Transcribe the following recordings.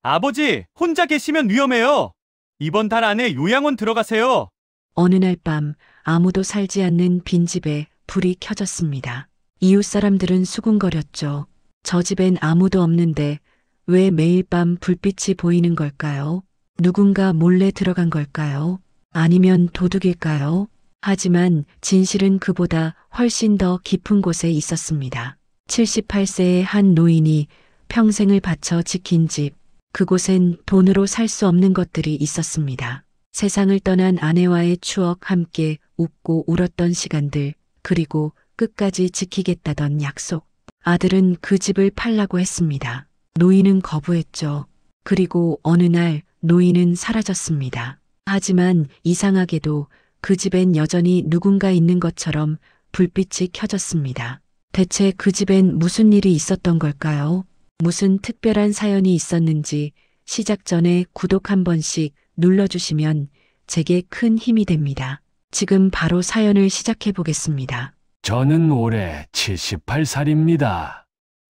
아버지, 혼자 계시면 위험해요. 이번 달 안에 요양원 들어가세요. 어느 날 밤 아무도 살지 않는 빈집에 불이 켜졌습니다. 이웃 사람들은 수군거렸죠. 저 집엔 아무도 없는데 왜 매일 밤 불빛이 보이는 걸까요? 누군가 몰래 들어간 걸까요? 아니면 도둑일까요? 하지만 진실은 그보다 훨씬 더 깊은 곳에 있었습니다. 78세의 한 노인이 평생을 바쳐 지킨 집, 그곳엔 돈으로 살 수 없는 것들이 있었습니다. 세상을 떠난 아내와의 추억, 함께 웃고 울었던 시간들, 그리고 끝까지 지키겠다던 약속. 아들은 그 집을 팔라고 했습니다. 노인은 거부했죠. 그리고 어느 날 노인은 사라졌습니다. 하지만 이상하게도 그 집엔 여전히 누군가 있는 것처럼 불빛이 켜졌습니다. 대체 그 집엔 무슨 일이 있었던 걸까요? 무슨 특별한 사연이 있었는지 시작 전에 구독 한 번씩 눌러주시면 제게 큰 힘이 됩니다. 지금 바로 사연을 시작해 보겠습니다. 저는 올해 78살입니다.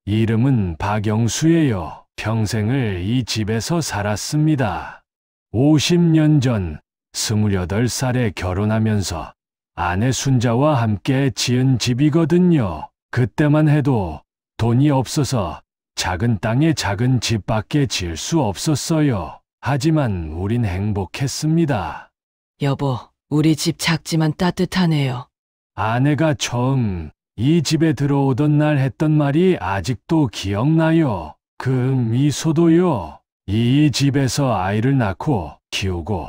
이름은 박영수예요. 평생을 이 집에서 살았습니다. 50년 전 28살에 결혼하면서 아내 순자와 함께 지은 집이거든요. 그때만 해도 돈이 없어서 작은 땅에 작은 집밖에 지을 수 없었어요. 하지만 우린 행복했습니다. 여보, 우리 집 작지만 따뜻하네요. 아내가 처음 이 집에 들어오던 날 했던 말이 아직도 기억나요. 그 미소도요. 이 집에서 아이를 낳고 키우고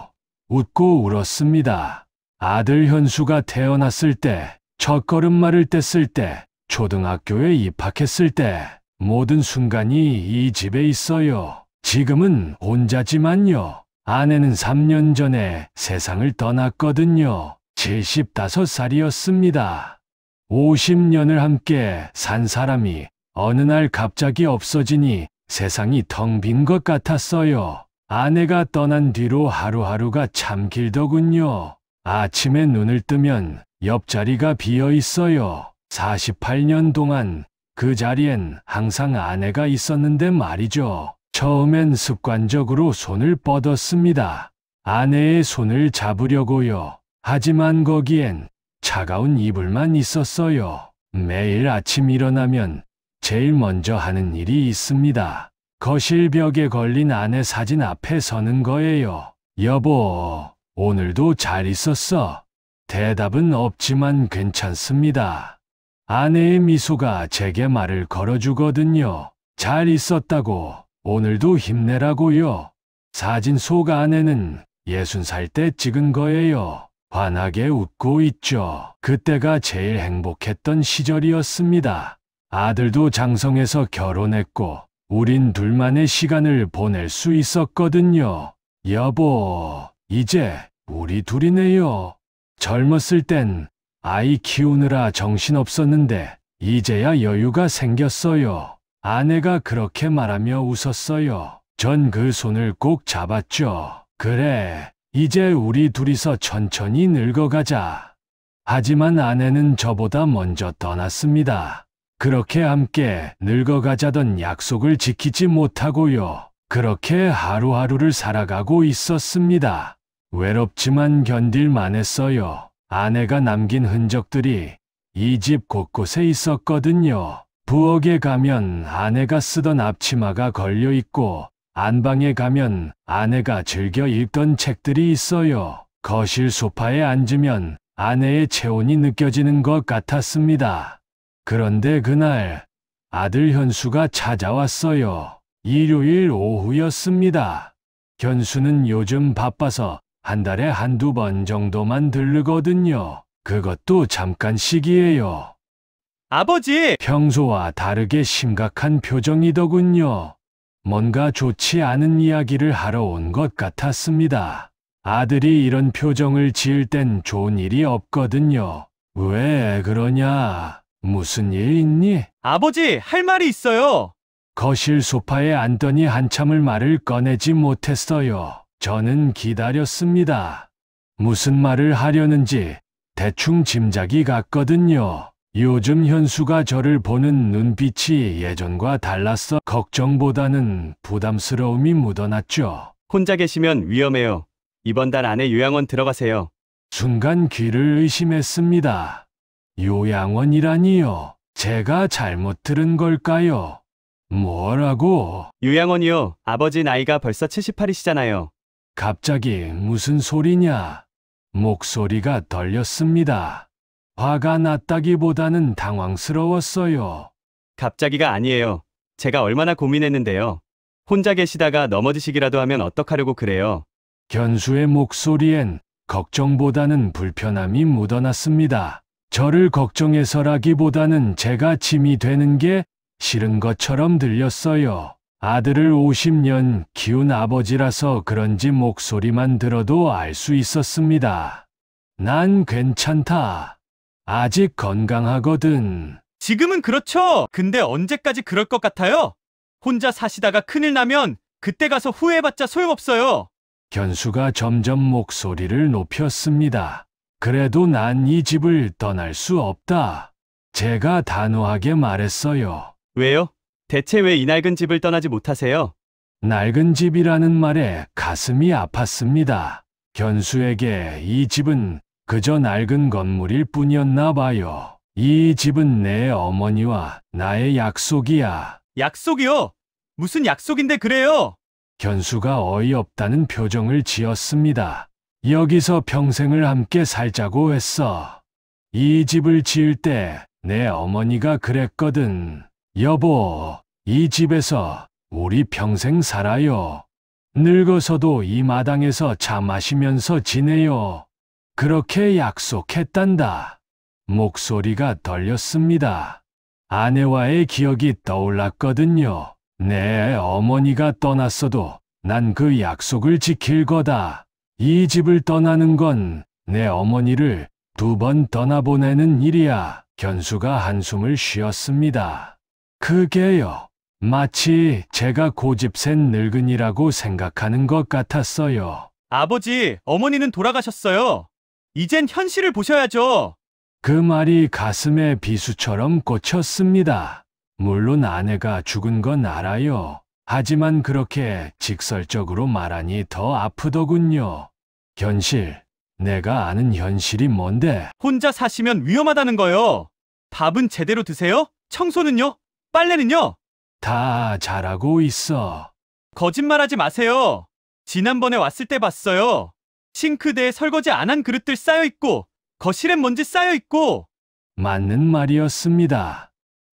웃고 울었습니다. 아들 현수가 태어났을 때, 첫걸음마를 뗐을 때, 초등학교에 입학했을 때, 모든 순간이 이 집에 있어요. 지금은 혼자지만요. 아내는 3년 전에 세상을 떠났거든요. 75살이었습니다. 50년을 함께 산 사람이 어느 날 갑자기 없어지니 세상이 텅 빈 것 같았어요. 아내가 떠난 뒤로 하루하루가 참 길더군요. 아침에 눈을 뜨면 옆자리가 비어 있어요. 48년 동안 그 자리엔 항상 아내가 있었는데 말이죠. 처음엔 습관적으로 손을 뻗었습니다. 아내의 손을 잡으려고요. 하지만 거기엔 차가운 이불만 있었어요. 매일 아침 일어나면 제일 먼저 하는 일이 있습니다. 거실 벽에 걸린 아내 사진 앞에 서는 거예요. 여보, 오늘도 잘 있었어? 대답은 없지만 괜찮습니다. 아내의 미소가 제게 말을 걸어주거든요. 잘 있었다고, 오늘도 힘내라고요. 사진 속 아내는 60살 때 찍은 거예요. 환하게 웃고 있죠. 그때가 제일 행복했던 시절이었습니다. 아들도 장성해서 결혼했고 우린 둘만의 시간을 보낼 수 있었거든요. 여보, 이제 우리 둘이네요. 젊었을 땐 아이 키우느라 정신없었는데 이제야 여유가 생겼어요. 아내가 그렇게 말하며 웃었어요. 전 그 손을 꼭 잡았죠. 그래, 이제 우리 둘이서 천천히 늙어가자. 하지만 아내는 저보다 먼저 떠났습니다. 그렇게 함께 늙어가자던 약속을 지키지 못하고요. 그렇게 하루하루를 살아가고 있었습니다. 외롭지만 견딜만 했어요. 아내가 남긴 흔적들이 이 집 곳곳에 있었거든요. 부엌에 가면 아내가 쓰던 앞치마가 걸려 있고 안방에 가면 아내가 즐겨 읽던 책들이 있어요. 거실 소파에 앉으면 아내의 체온이 느껴지는 것 같았습니다. 그런데 그날 아들 현수가 찾아왔어요. 일요일 오후였습니다. 현수는 요즘 바빠서 한 달에 한두 번 정도만 들르거든요. 그것도 잠깐씩이에요. 아버지! 평소와 다르게 심각한 표정이더군요. 뭔가 좋지 않은 이야기를 하러 온 것 같았습니다. 아들이 이런 표정을 지을 땐 좋은 일이 없거든요. 왜 그러냐? 무슨 일 있니? 아버지, 할 말이 있어요. 거실 소파에 앉더니 한참을 말을 꺼내지 못했어요. 저는 기다렸습니다. 무슨 말을 하려는지 대충 짐작이 갔거든요. 요즘 현수가 저를 보는 눈빛이 예전과 달랐어. 걱정보다는 부담스러움이 묻어났죠. 혼자 계시면 위험해요. 이번 달 안에 요양원 들어가세요. 순간 귀를 의심했습니다. 요양원이라니요. 제가 잘못 들은 걸까요? 뭐라고? 요양원이요. 아버지 나이가 벌써 78이시잖아요. 갑자기 무슨 소리냐? 목소리가 떨렸습니다. 화가 났다기보다는 당황스러웠어요. 갑자기가 아니에요. 제가 얼마나 고민했는데요. 혼자 계시다가 넘어지시기라도 하면 어떡하려고 그래요. 견수의 목소리엔 걱정보다는 불편함이 묻어났습니다. 저를 걱정해서라기보다는 제가 짐이 되는 게 싫은 것처럼 들렸어요. 아들을 50년 키운 아버지라서 그런지 목소리만 들어도 알 수 있었습니다. 난 괜찮다. 아직 건강하거든. 지금은 그렇죠. 근데 언제까지 그럴 것 같아요? 혼자 사시다가 큰일 나면 그때 가서 후회해봤자 소용없어요. 견수가 점점 목소리를 높였습니다. 그래도 난 이 집을 떠날 수 없다. 제가 단호하게 말했어요. 왜요? 대체 왜 이 낡은 집을 떠나지 못하세요? 낡은 집이라는 말에 가슴이 아팠습니다. 견수에게 이 집은 그저 낡은 건물일 뿐이었나 봐요. 이 집은 내 어머니와 나의 약속이야. 약속이요? 무슨 약속인데 그래요? 견수가 어이없다는 표정을 지었습니다. 여기서 평생을 함께 살자고 했어. 이 집을 지을 때 내 어머니가 그랬거든. 여보, 이 집에서 우리 평생 살아요. 늙어서도 이 마당에서 차 마시면서 지내요. 그렇게 약속했단다. 목소리가 떨렸습니다. 아내와의 기억이 떠올랐거든요. 내 어머니가 떠났어도 난 그 약속을 지킬 거다. 이 집을 떠나는 건 내 어머니를 2번 떠나보내는 일이야. 견수가 한숨을 쉬었습니다. 그게요. 마치 제가 고집센 늙은이라고 생각하는 것 같았어요. 아버지, 어머니는 돌아가셨어요. 이젠 현실을 보셔야죠. 그 말이 가슴에 비수처럼 꽂혔습니다. 물론 아내가 죽은 건 알아요. 하지만 그렇게 직설적으로 말하니 더 아프더군요. 현실, 내가 아는 현실이 뭔데? 혼자 사시면 위험하다는 거요. 밥은 제대로 드세요? 청소는요? 빨래는요? 다 잘하고 있어. 거짓말하지 마세요. 지난번에 왔을 때 봤어요. 싱크대에 설거지 안 한 그릇들 쌓여 있고 거실엔 먼지 쌓여 있고. 맞는 말이었습니다.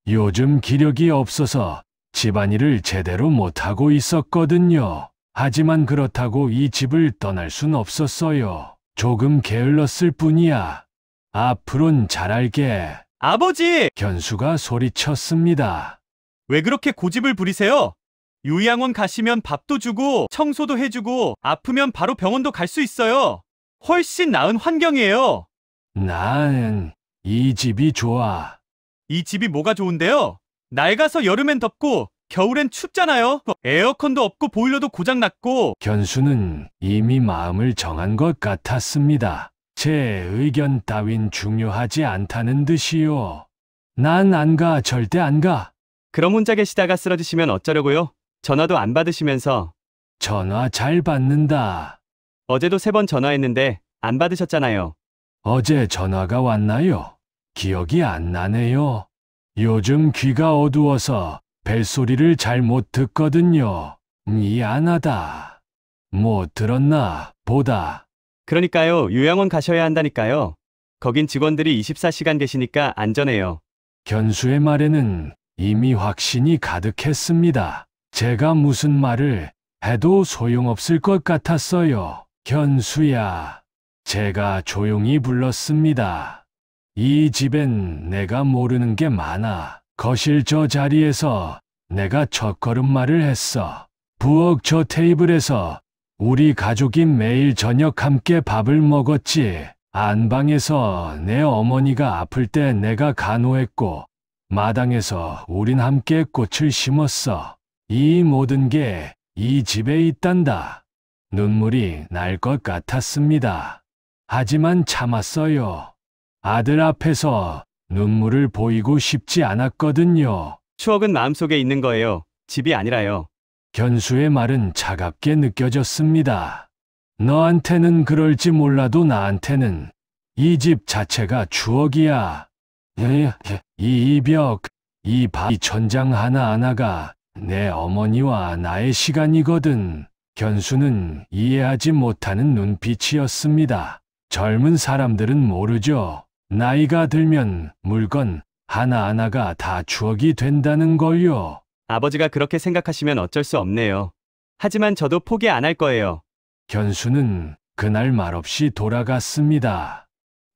요즘 기력이 없어서 집안일을 제대로 못하고 있었거든요. 하지만 그렇다고 이 집을 떠날 순 없었어요. 조금 게을렀을 뿐이야. 앞으론 잘할게. 아버지! 견수가 소리쳤습니다. 왜 그렇게 고집을 부리세요? 요양원 가시면 밥도 주고 청소도 해주고 아프면 바로 병원도 갈 수 있어요. 훨씬 나은 환경이에요. 난 이 집이 좋아. 이 집이 뭐가 좋은데요? 낡아서 여름엔 덥고 겨울엔 춥잖아요. 에어컨도 없고 보일러도 고장났고. 견수는 이미 마음을 정한 것 같았습니다. 제 의견 따윈 중요하지 않다는 듯이요. 난 안 가, 절대 안 가. 그럼 혼자 계시다가 쓰러지시면 어쩌려고요? 전화도 안 받으시면서. 전화 잘 받는다. 어제도 3번 전화했는데 안 받으셨잖아요. 어제 전화가 왔나요? 기억이 안 나네요. 요즘 귀가 어두워서 벨소리를 잘 못 듣거든요. 미안하다. 못 들었나 보다. 그러니까요, 요양원 가셔야 한다니까요. 거긴 직원들이 24시간 계시니까 안전해요. 견수의 말에는 이미 확신이 가득했습니다. 제가 무슨 말을 해도 소용없을 것 같았어요. 견수야. 제가 조용히 불렀습니다. 이 집엔 내가 모르는 게 많아. 거실 저 자리에서 내가 첫걸음마를 했어. 부엌 저 테이블에서 우리 가족이 매일 저녁 함께 밥을 먹었지. 안방에서 내 어머니가 아플 때 내가 간호했고, 마당에서 우린 함께 꽃을 심었어. 이 모든 게 이 집에 있단다. 눈물이 날 것 같았습니다. 하지만 참았어요. 아들 앞에서 눈물을 보이고 싶지 않았거든요. 추억은 마음속에 있는 거예요. 집이 아니라요. 견수의 말은 차갑게 느껴졌습니다. 너한테는 그럴지 몰라도 나한테는 이 집 자체가 추억이야. 이 벽, 이 천장 하나하나가 내 어머니와 나의 시간이거든. 견수는 이해하지 못하는 눈빛이었습니다. 젊은 사람들은 모르죠. 나이가 들면 물건 하나하나가 다 추억이 된다는 걸요. 아버지가 그렇게 생각하시면 어쩔 수 없네요. 하지만 저도 포기 안 할 거예요. 견수는 그날 말없이 돌아갔습니다.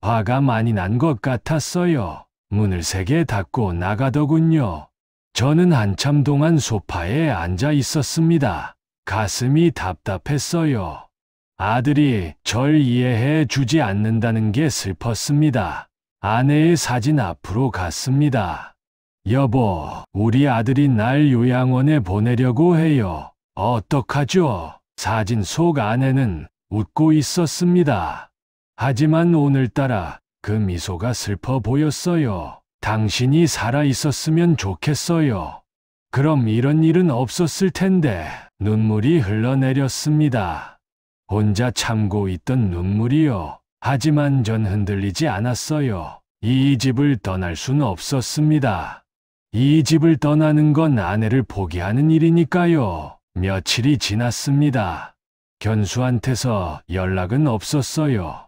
화가 많이 난 것 같았어요. 문을 세게 닫고 나가더군요. 저는 한참 동안 소파에 앉아 있었습니다. 가슴이 답답했어요. 아들이 절 이해해 주지 않는다는 게 슬펐습니다. 아내의 사진 앞으로 갔습니다. 여보, 우리 아들이 날 요양원에 보내려고 해요. 어떡하죠? 사진 속 아내는 웃고 있었습니다. 하지만 오늘따라 그 미소가 슬퍼 보였어요. 당신이 살아 있었으면 좋겠어요. 그럼 이런 일은 없었을 텐데. 눈물이 흘러내렸습니다. 혼자 참고 있던 눈물이요. 하지만 전 흔들리지 않았어요. 이 집을 떠날 순 없었습니다. 이 집을 떠나는 건 아내를 포기하는 일이니까요. 며칠이 지났습니다. 견수한테서 연락은 없었어요.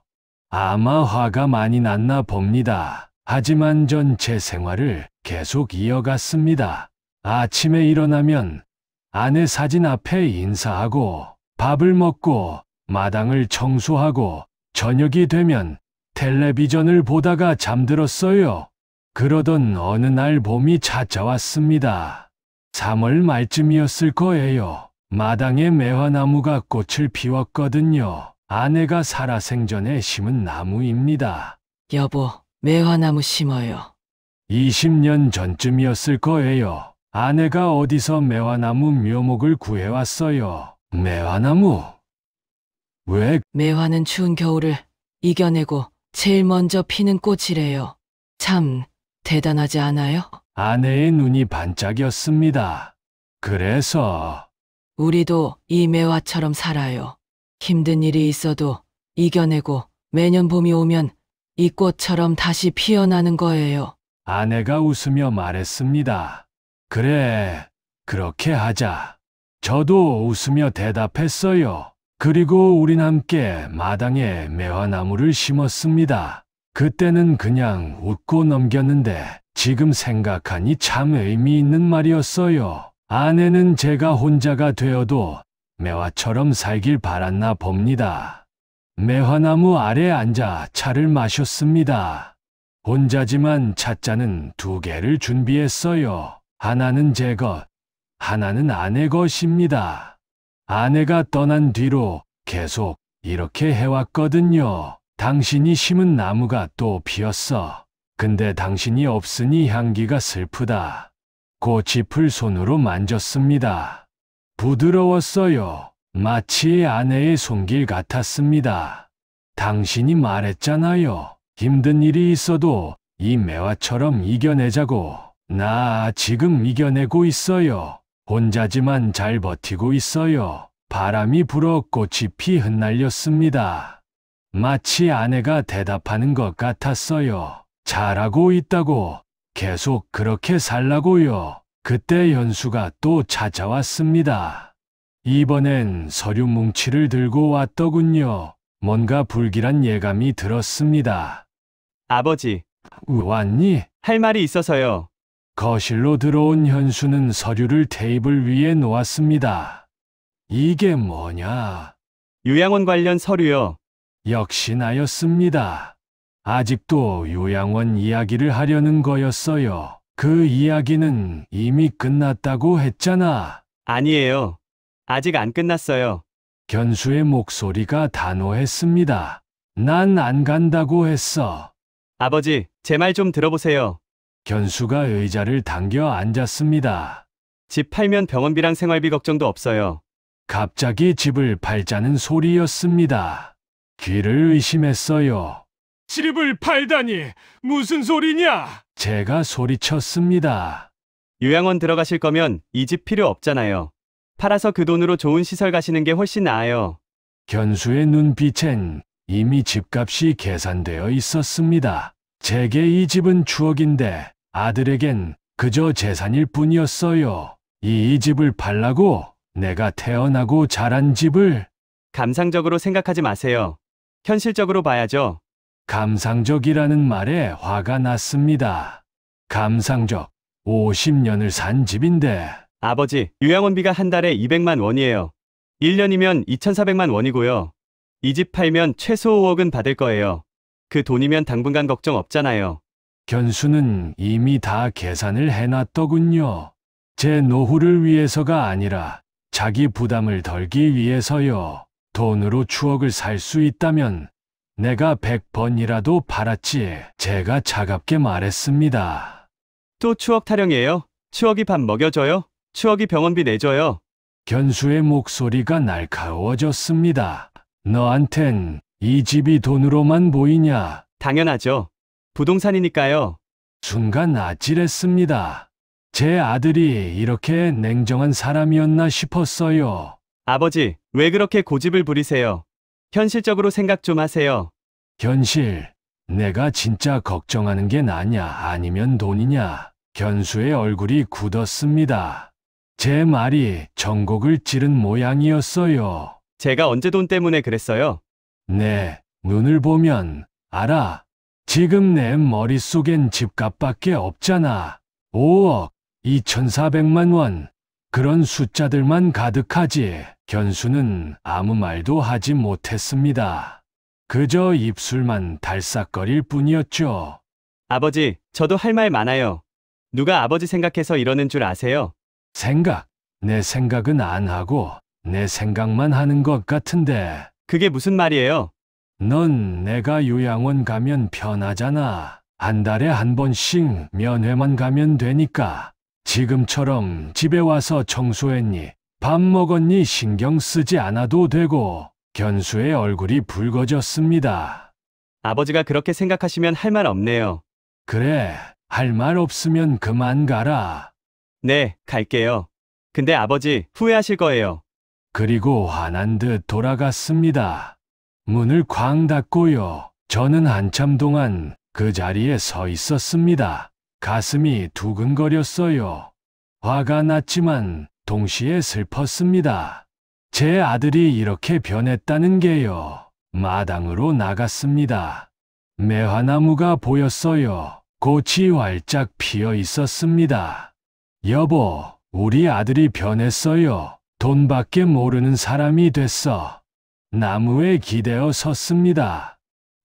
아마 화가 많이 났나 봅니다. 하지만 전 제 생활을 계속 이어갔습니다. 아침에 일어나면 아내 사진 앞에 인사하고 밥을 먹고 마당을 청소하고 저녁이 되면 텔레비전을 보다가 잠들었어요. 그러던 어느 날 봄이 찾아왔습니다. 3월 말쯤이었을 거예요. 마당에 매화나무가 꽃을 피웠거든요. 아내가 살아생전에 심은 나무입니다. 여보, 매화나무 심어요. 20년 전쯤이었을 거예요. 아내가 어디서 매화나무 묘목을 구해왔어요. 매화나무? 왜? 매화는 추운 겨울을 이겨내고 제일 먼저 피는 꽃이래요. 참 대단하지 않아요? 아내의 눈이 반짝였습니다. 그래서 우리도 이 매화처럼 살아요. 힘든 일이 있어도 이겨내고 매년 봄이 오면 이 꽃처럼 다시 피어나는 거예요. 아내가 웃으며 말했습니다. 그래, 그렇게 하자. 저도 웃으며 대답했어요. 그리고 우린 함께 마당에 매화나무를 심었습니다. 그때는 그냥 웃고 넘겼는데 지금 생각하니 참 의미 있는 말이었어요. 아내는 제가 혼자가 되어도 매화처럼 살길 바랐나 봅니다. 매화나무 아래 앉아 차를 마셨습니다. 혼자지만 찻잔은 2개를 준비했어요. 하나는 제 것, 하나는 아내 것입니다. 아내가 떠난 뒤로 계속 이렇게 해왔거든요. 당신이 심은 나무가 또 피었어. 근데 당신이 없으니 향기가 슬프다. 꽃잎을 손으로 만졌습니다. 부드러웠어요. 마치 아내의 손길 같았습니다. 당신이 말했잖아요. 힘든 일이 있어도 이 매화처럼 이겨내자고. 나 지금 이겨내고 있어요. 혼자지만 잘 버티고 있어요. 바람이 불어 꽃잎이 흩날렸습니다. 마치 아내가 대답하는 것 같았어요. 잘하고 있다고. 계속 그렇게 살라고요. 그때 현수가 또 찾아왔습니다. 이번엔 서류 뭉치를 들고 왔더군요. 뭔가 불길한 예감이 들었습니다. 아버지, 왔니? 할 말이 있어서요. 거실로 들어온 현수는 서류를 테이블 위에 놓았습니다. 이게 뭐냐? 요양원 관련 서류요. 역시 나였습니다. 아직도 요양원 이야기를 하려는 거였어요. 그 이야기는 이미 끝났다고 했잖아. 아니에요. 아직 안 끝났어요. 견수의 목소리가 단호했습니다. 난 안 간다고 했어. 아버지, 제 말 좀 들어보세요. 견수가 의자를 당겨 앉았습니다. 집 팔면 병원비랑 생활비 걱정도 없어요. 갑자기 집을 팔자는 소리였습니다. 귀를 의심했어요. 집을 팔다니 무슨 소리냐? 제가 소리쳤습니다. 요양원 들어가실 거면 이 집 필요 없잖아요. 팔아서 그 돈으로 좋은 시설 가시는 게 훨씬 나아요. 견수의 눈빛엔 이미 집값이 계산되어 있었습니다. 제게 이 집은 추억인데 아들에겐 그저 재산일 뿐이었어요. 이 집을 팔라고 내가 태어나고 자란 집을. 감상적으로 생각하지 마세요. 현실적으로 봐야죠. 감상적이라는 말에 화가 났습니다. 감상적, 50년을 산 집인데. 아버지, 요양원비가 한 달에 200만 원이에요. 1년이면 2,400만 원이고요. 이 집 팔면 최소 5억은 받을 거예요. 그 돈이면 당분간 걱정 없잖아요. 견수는 이미 다 계산을 해놨더군요. 제 노후를 위해서가 아니라 자기 부담을 덜기 위해서요. 돈으로 추억을 살 수 있다면 내가 100번이라도 팔았지. 제가 차갑게 말했습니다. 또 추억 타령이에요? 추억이 밥 먹여줘요? 추억이 병원비 내줘요? 견수의 목소리가 날카로워졌습니다. 너한텐 이 집이 돈으로만 보이냐? 당연하죠. 부동산이니까요. 순간 아찔했습니다. 제 아들이 이렇게 냉정한 사람이었나 싶었어요. 아버지, 왜 그렇게 고집을 부리세요? 현실적으로 생각 좀 하세요. 현실, 내가 진짜 걱정하는 게 나냐 아니면 돈이냐? 견수의 얼굴이 굳었습니다. 제 말이 전곡을 찌른 모양이었어요. 제가 언제 돈 때문에 그랬어요? 내 눈을 보면 알아. 지금 내 머릿속엔 집값밖에 없잖아. 5억, 2,400만 원. 그런 숫자들만 가득하지. 견수는 아무 말도 하지 못했습니다. 그저 입술만 달싹거릴 뿐이었죠. 아버지, 저도 할 말 많아요. 누가 아버지 생각해서 이러는 줄 아세요? 생각, 내 생각은 안 하고 내 생각만 하는 것 같은데. 그게 무슨 말이에요? 넌 내가 요양원 가면 편하잖아. 한 달에 한 번씩 면회만 가면 되니까. 지금처럼 집에 와서 청소했니? 밥 먹었니? 신경 쓰지 않아도 되고. 견수의 얼굴이 붉어졌습니다. 아버지가 그렇게 생각하시면 할 말 없네요. 그래, 할 말 없으면 그만 가라. 네, 갈게요. 근데 아버지, 후회하실 거예요. 그리고 화난 듯 돌아갔습니다. 문을 쾅 닫고요. 저는 한참 동안 그 자리에 서 있었습니다. 가슴이 두근거렸어요. 화가 났지만 동시에 슬펐습니다. 제 아들이 이렇게 변했다는 게요. 마당으로 나갔습니다. 매화나무가 보였어요. 꽃이 활짝 피어 있었습니다. 여보, 우리 아들이 변했어요. 돈밖에 모르는 사람이 됐어. 나무에 기대어 섰습니다.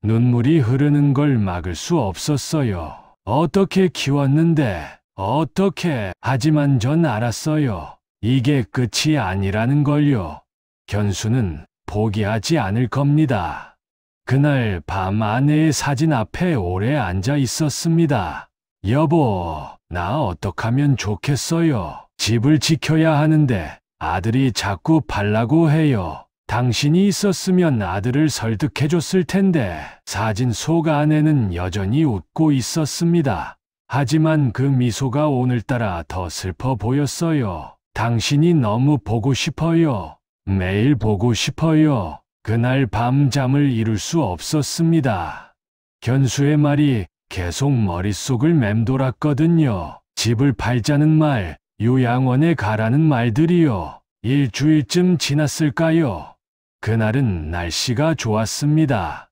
눈물이 흐르는 걸 막을 수 없었어요. 어떻게 키웠는데, 어떻게, 하지만 전 알았어요. 이게 끝이 아니라는 걸요. 견수는 포기하지 않을 겁니다. 그날 밤 아내의 사진 앞에 오래 앉아 있었습니다. 여보, 나 어떡하면 좋겠어요. 집을 지켜야 하는데 아들이 자꾸 팔라고 해요. 당신이 있었으면 아들을 설득해줬을 텐데. 사진 속 아내는 여전히 웃고 있었습니다. 하지만 그 미소가 오늘따라 더 슬퍼 보였어요. 당신이 너무 보고 싶어요. 매일 보고 싶어요. 그날 밤 잠을 이룰 수 없었습니다. 견수의 말이 계속 머릿속을 맴돌았거든요. 집을 팔자는 말, 요양원에 가라는 말들이요. 일주일쯤 지났을까요? 그날은 날씨가 좋았습니다.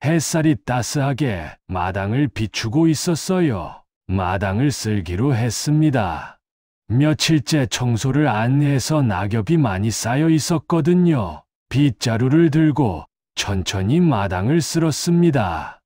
햇살이 따스하게 마당을 비추고 있었어요. 마당을 쓸기로 했습니다. 며칠째 청소를 안 해서 낙엽이 많이 쌓여 있었거든요. 빗자루를 들고 천천히 마당을 쓸었습니다.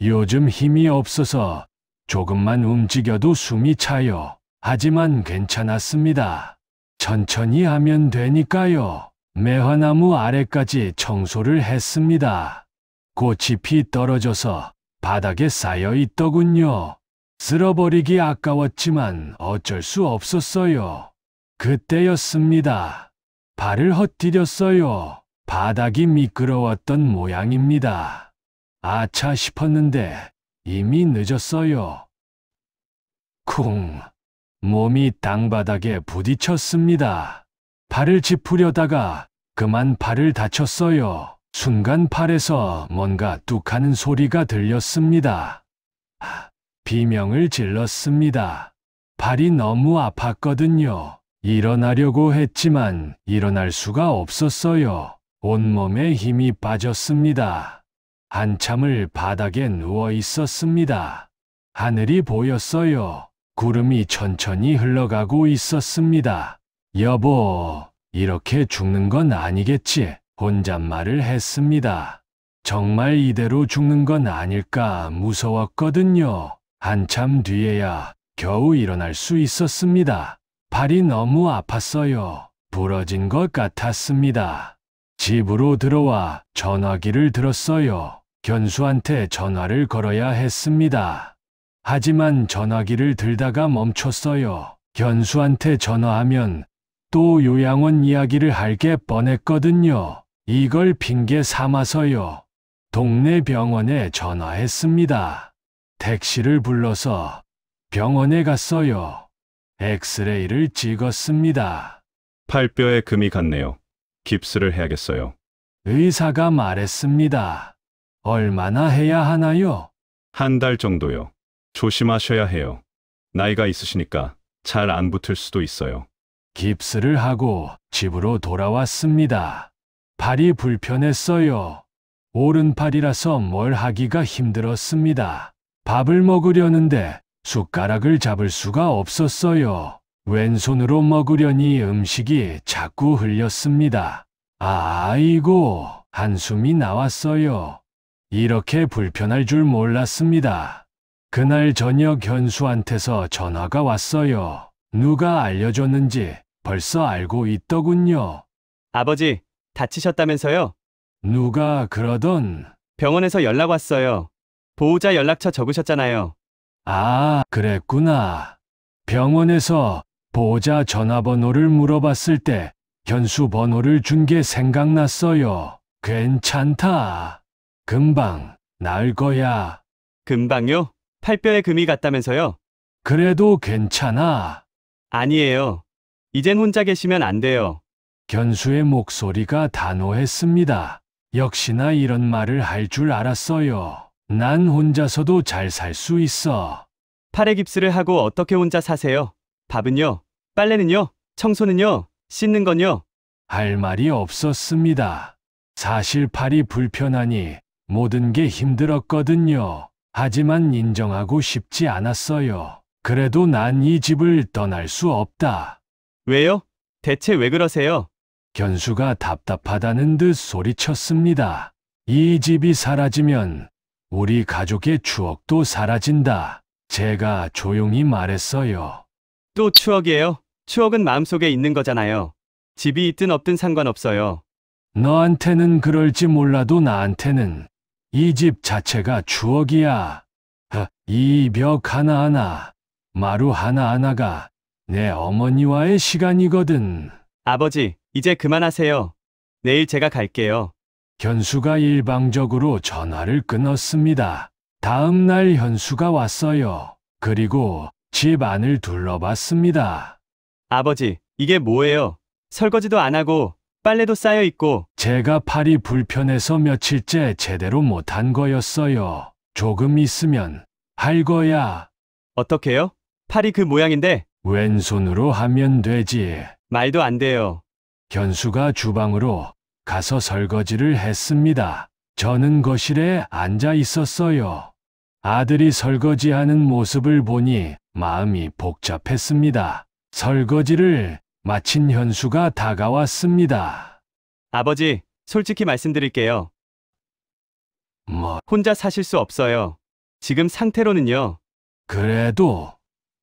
요즘 힘이 없어서 조금만 움직여도 숨이 차요. 하지만 괜찮았습니다. 천천히 하면 되니까요. 매화나무 아래까지 청소를 했습니다. 꽃잎이 떨어져서 바닥에 쌓여 있더군요. 쓸어버리기 아까웠지만 어쩔 수 없었어요. 그때였습니다. 발을 헛디뎠어요. 바닥이 미끄러웠던 모양입니다. 아차 싶었는데 이미 늦었어요. 쿵. 몸이 땅바닥에 부딪혔습니다. 발을 짚으려다가 그만 발을 다쳤어요. 순간 팔에서 뭔가 뚝 하는 소리가 들렸습니다. 비명을 질렀습니다. 발이 너무 아팠거든요. 일어나려고 했지만 일어날 수가 없었어요. 온몸에 힘이 빠졌습니다. 한참을 바닥에 누워 있었습니다. 하늘이 보였어요. 구름이 천천히 흘러가고 있었습니다. 여보, 이렇게 죽는 건 아니겠지? 혼잣말을 했습니다. 정말 이대로 죽는 건 아닐까 무서웠거든요. 한참 뒤에야 겨우 일어날 수 있었습니다. 발이 너무 아팠어요. 부러진 것 같았습니다. 집으로 들어와 전화기를 들었어요. 견수한테 전화를 걸어야 했습니다. 하지만 전화기를 들다가 멈췄어요. 견수한테 전화하면 또 요양원 이야기를 할 게 뻔했거든요. 이걸 핑계 삼아서요. 동네 병원에 전화했습니다. 택시를 불러서 병원에 갔어요. 엑스레이를 찍었습니다. 팔뼈에 금이 갔네요. 깁스를 해야겠어요. 의사가 말했습니다. 얼마나 해야 하나요? 한 달 정도요. 조심하셔야 해요. 나이가 있으시니까 잘 안 붙을 수도 있어요. 깁스를 하고 집으로 돌아왔습니다. 발이 불편했어요. 오른팔이라서 뭘 하기가 힘들었습니다. 밥을 먹으려는데 숟가락을 잡을 수가 없었어요. 왼손으로 먹으려니 음식이 자꾸 흘렸습니다. 아이고, 한숨이 나왔어요. 이렇게 불편할 줄 몰랐습니다. 그날 저녁 견수한테서 전화가 왔어요. 누가 알려줬는지 벌써 알고 있더군요. 아버지, 다치셨다면서요? 누가 그러던, 병원에서 연락 왔어요. 보호자 연락처 적으셨잖아요. 그랬구나. 병원에서 보호자 전화번호를 물어봤을 때 견수 번호를 준 게 생각났어요. 괜찮다. 금방 나을 거야. 금방요? 팔뼈에 금이 갔다면서요? 그래도 괜찮아. 아니에요. 이젠 혼자 계시면 안 돼요. 견수의 목소리가 단호했습니다. 역시나 이런 말을 할 줄 알았어요. 난 혼자서도 잘 살 수 있어. 팔에 깁스를 하고 어떻게 혼자 사세요? 밥은요? 빨래는요? 청소는요? 씻는 건요? 할 말이 없었습니다. 사실 팔이 불편하니 모든 게 힘들었거든요. 하지만 인정하고 싶지 않았어요. 그래도 난 이 집을 떠날 수 없다. 왜요? 대체 왜 그러세요? 견수가 답답하다는 듯 소리쳤습니다. 이 집이 사라지면 우리 가족의 추억도 사라진다. 제가 조용히 말했어요. 또 추억이에요? 추억은 마음속에 있는 거잖아요. 집이 있든 없든 상관없어요. 너한테는 그럴지 몰라도 나한테는 이 집 자체가 추억이야. 이 벽 하나하나, 마루 하나하나가 내 어머니와의 시간이거든. 아버지, 이제 그만하세요. 내일 제가 갈게요. 견수가 일방적으로 전화를 끊었습니다. 다음 날 현수가 왔어요. 그리고 집 안을 둘러봤습니다. 아버지, 이게 뭐예요? 설거지도 안 하고 빨래도 쌓여 있고. 제가 팔이 불편해서 며칠째 제대로 못한 거였어요. 조금 있으면 할 거야. 어떻게요? 팔이 그 모양인데 왼손으로 하면 되지. 말도 안 돼요. 견수가 주방으로 가서 설거지를 했습니다. 저는 거실에 앉아 있었어요. 아들이 설거지하는 모습을 보니 마음이 복잡했습니다. 설거지를 마친 현수가 다가왔습니다. 아버지, 솔직히 말씀드릴게요. 혼자 사실 수 없어요. 지금 상태로는요. 그래도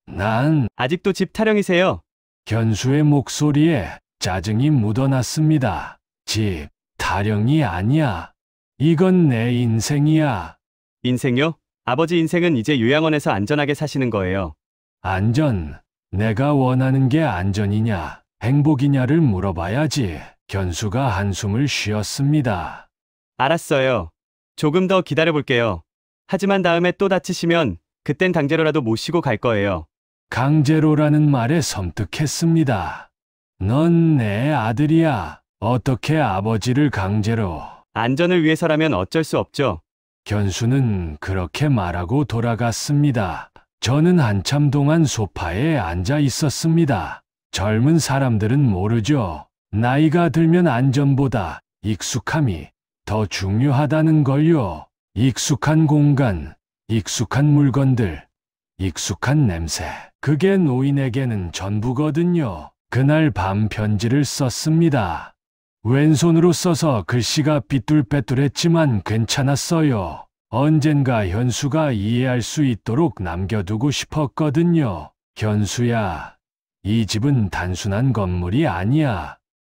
난 아직도 집 타령이세요. 견수의 목소리에 짜증이 묻어났습니다. 집 타령이 아니야. 이건 내 인생이야. 인생요? 아버지 인생은 이제 요양원에서 안전하게 사시는 거예요. 안전. 내가 원하는 게 안전이냐, 행복이냐를 물어봐야지. 견수가 한숨을 쉬었습니다. 알았어요. 조금 더 기다려볼게요. 하지만 다음에 또 다치시면 그땐 강제로라도 모시고 갈 거예요. 강제로라는 말에 섬뜩했습니다. 넌 내 아들이야. 어떻게 아버지를 강제로. 안전을 위해서라면 어쩔 수 없죠. 견수는 그렇게 말하고 돌아갔습니다. 저는 한참 동안 소파에 앉아 있었습니다. 젊은 사람들은 모르죠. 나이가 들면 안전보다 익숙함이 더 중요하다는 걸요. 익숙한 공간, 익숙한 물건들, 익숙한 냄새. 그게 노인에게는 전부거든요. 그날 밤 편지를 썼습니다. 왼손으로 써서 글씨가 삐뚤빼뚤했지만 괜찮았어요. 언젠가 현수가 이해할 수 있도록 남겨두고 싶었거든요. 현수야, 이 집은 단순한 건물이 아니야.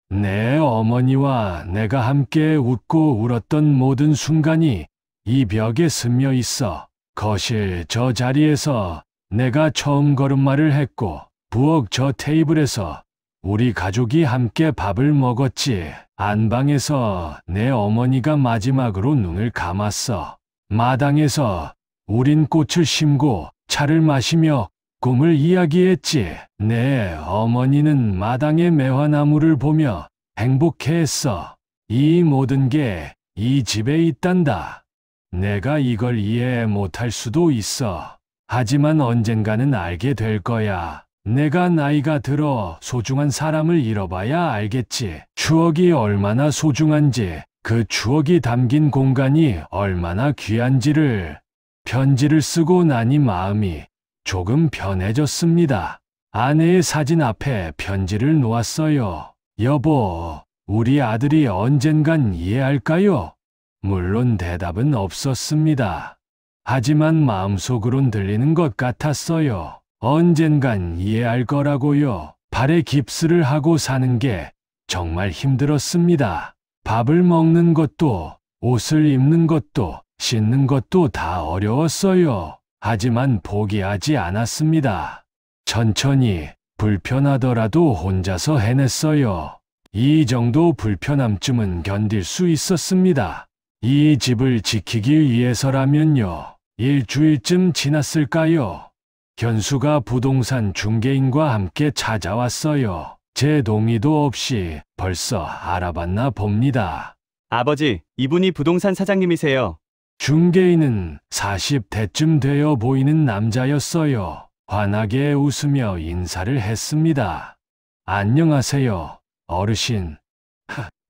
내 어머니와 내가 함께 웃고 울었던 모든 순간이 이 벽에 스며 있어. 거실 저 자리에서 내가 처음 걸음마를 했고, 부엌 저 테이블에서 우리 가족이 함께 밥을 먹었지. 안방에서 내 어머니가 마지막으로 눈을 감았어. 마당에서 우린 꽃을 심고 차를 마시며 꿈을 이야기했지. 내 어머니는 마당의 매화나무를 보며 행복해했어. 이 모든 게 이 집에 있단다. 내가 이걸 이해 못할 수도 있어. 하지만 언젠가는 알게 될 거야. 내가 나이가 들어 소중한 사람을 잃어봐야 알겠지. 추억이 얼마나 소중한지, 그 추억이 담긴 공간이 얼마나 귀한지를. 편지를 쓰고 나니 마음이 조금 편해졌습니다. 아내의 사진 앞에 편지를 놓았어요. 여보, 우리 아들이 언젠간 이해할까요? 물론 대답은 없었습니다. 하지만 마음속으론 들리는 것 같았어요. 언젠간 이해할 거라고요. 발에 깁스를 하고 사는 게 정말 힘들었습니다. 밥을 먹는 것도, 옷을 입는 것도, 씻는 것도 다 어려웠어요. 하지만 포기하지 않았습니다. 천천히, 불편하더라도 혼자서 해냈어요. 이 정도 불편함쯤은 견딜 수 있었습니다. 이 집을 지키기 위해서라면요. 일주일쯤 지났을까요? 견수가 부동산 중개인과 함께 찾아왔어요. 제 동의도 없이 벌써 알아봤나 봅니다. 아버지, 이분이 부동산 사장님이세요. 중개인은 40대쯤 되어 보이는 남자였어요. 환하게 웃으며 인사를 했습니다. 안녕하세요, 어르신.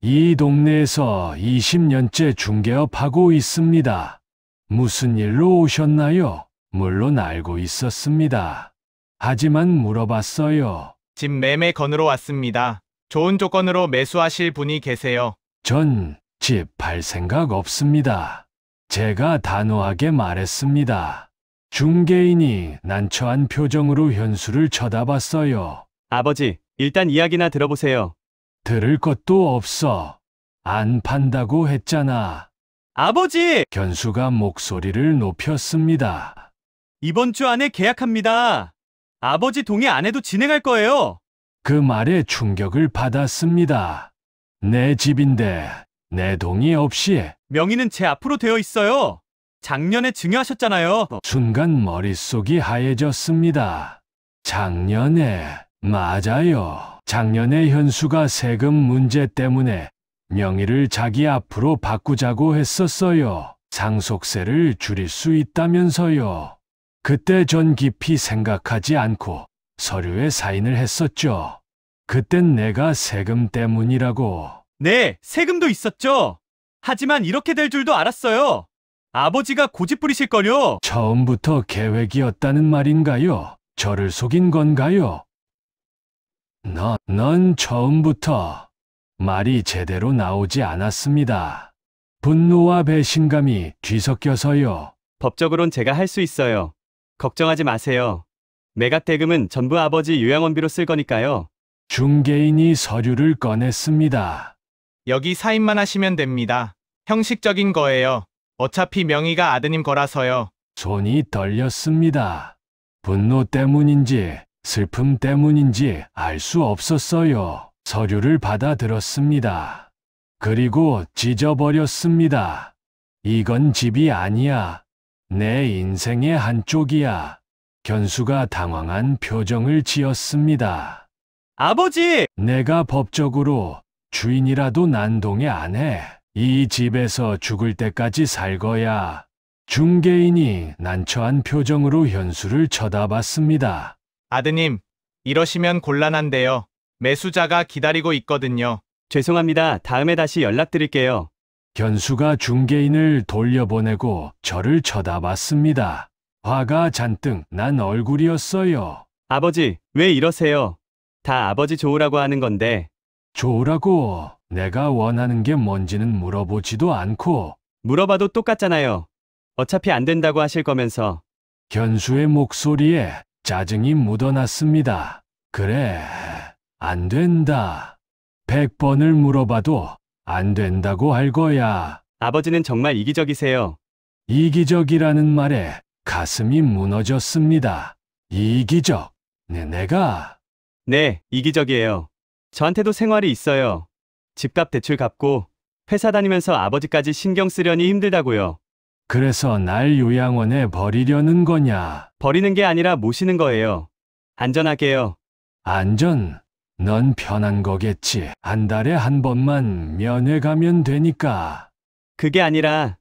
이 동네에서 20년째 중개업하고 있습니다. 무슨 일로 오셨나요? 물론 알고 있었습니다. 하지만 물어봤어요. 집 매매 건으로 왔습니다. 좋은 조건으로 매수하실 분이 계세요. 전 집 팔 생각 없습니다. 제가 단호하게 말했습니다. 중개인이 난처한 표정으로 현수를 쳐다봤어요. 아버지, 일단 이야기나 들어보세요. 들을 것도 없어. 안 판다고 했잖아. 아버지! 현수가 목소리를 높였습니다. 이번 주 안에 계약합니다. 아버지 동의 안 해도 진행할 거예요. 그 말에 충격을 받았습니다. 내 집인데 내 동의 없이. 명의는 제 앞으로 되어 있어요. 작년에 증여하셨잖아요. 순간 머릿속이 하얘졌습니다. 작년에, 맞아요. 작년에 현수가 세금 문제 때문에 명의를 자기 앞으로 바꾸자고 했었어요. 상속세를 줄일 수 있다면서요. 그때 전 깊이 생각하지 않고 서류에 사인을 했었죠. 그땐 내가 세금 때문이라고. 네, 세금도 있었죠. 하지만 이렇게 될 줄도 알았어요. 아버지가 고집 부리실걸요. 처음부터 계획이었다는 말인가요? 저를 속인 건가요? 넌 처음부터. 말이 제대로 나오지 않았습니다. 분노와 배신감이 뒤섞여서요. 법적으론 제가 할 수 있어요. 걱정하지 마세요. 매각 대금은 전부 아버지 요양원비로 쓸 거니까요. 중개인이 서류를 꺼냈습니다. 여기 사인만 하시면 됩니다. 형식적인 거예요. 어차피 명의가 아드님 거라서요. 손이 떨렸습니다. 분노 때문인지 슬픔 때문인지 알 수 없었어요. 서류를 받아들었습니다. 그리고 찢어버렸습니다. 이건 집이 아니야. 내 인생의 한쪽이야. 견수가 당황한 표정을 지었습니다. 아버지! 내가 법적으로 주인이라도 난동에 안 해. 이 집에서 죽을 때까지 살 거야. 중개인이 난처한 표정으로 현수를 쳐다봤습니다. 아드님, 이러시면 곤란한데요. 매수자가 기다리고 있거든요. 죄송합니다. 다음에 다시 연락드릴게요. 현수가 중개인을 돌려보내고 저를 쳐다봤습니다. 화가 잔뜩 난 얼굴이었어요. 아버지, 왜 이러세요? 다 아버지 좋으라고 하는 건데. 좋으라고 내가 원하는 게 뭔지는 물어보지도 않고. 물어봐도 똑같잖아요. 어차피 안 된다고 하실 거면서. 현수의 목소리에 짜증이 묻어났습니다. 그래, 안 된다. 100번을 물어봐도 안 된다고 할 거야. 아버지는 정말 이기적이세요. 이기적이라는 말에 가슴이 무너졌습니다. 이기적? 내가? 네, 이기적이에요. 저한테도 생활이 있어요. 집값 대출 갚고 회사 다니면서 아버지까지 신경 쓰려니 힘들다고요. 그래서 날 요양원에 버리려는 거냐? 버리는 게 아니라 모시는 거예요. 안전하게요. 안전? 넌 편한 거겠지. 한 달에 한 번만 면회 가면 되니까. 그게 아니라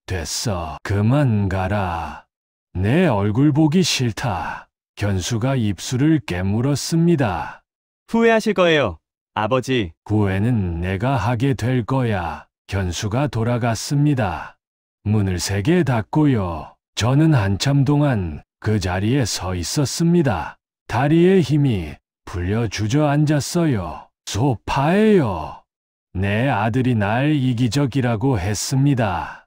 됐어. 그만 가라. 내 얼굴 보기 싫다. 견수가 입술을 깨물었습니다. 후회하실 거예요. 아버지, 후회는 내가 하게 될 거야. 견수가 돌아갔습니다. 문을 세게 닫고요. 저는 한참 동안 그 자리에 서 있었습니다. 다리에 힘이 풀려 주저앉았어요. 소파에요. 내 아들이 날 이기적이라고 했습니다.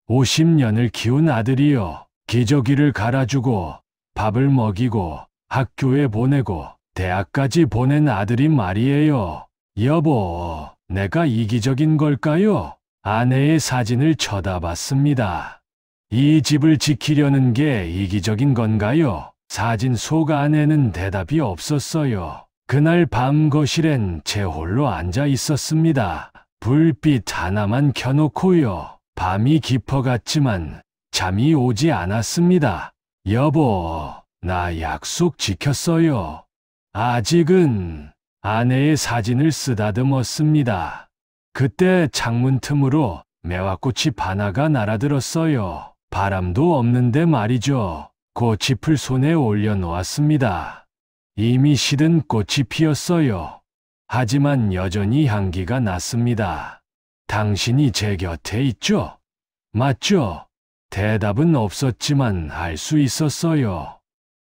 50년을 키운 아들이요. 기저귀를 갈아주고 밥을 먹이고 학교에 보내고 대학까지 보낸 아들이 말이에요. 여보, 내가 이기적인 걸까요? 아내의 사진을 쳐다봤습니다. 이 집을 지키려는 게 이기적인 건가요? 사진 속 안에는 대답이 없었어요. 그날 밤 거실엔 제 홀로 앉아 있었습니다. 불빛 하나만 켜놓고요. 밤이 깊어갔지만 잠이 오지 않았습니다. 여보, 나 약속 지켰어요. 아직은. 아내의 사진을 쓰다듬었습니다. 그때 창문 틈으로 매화꽃이 하나가 날아들었어요. 바람도 없는데 말이죠. 꽃잎을 손에 올려놓았습니다. 이미 시든 꽃이 피었어요. 하지만 여전히 향기가 났습니다. 당신이 제 곁에 있죠? 맞죠? 대답은 없었지만 알 수 있었어요.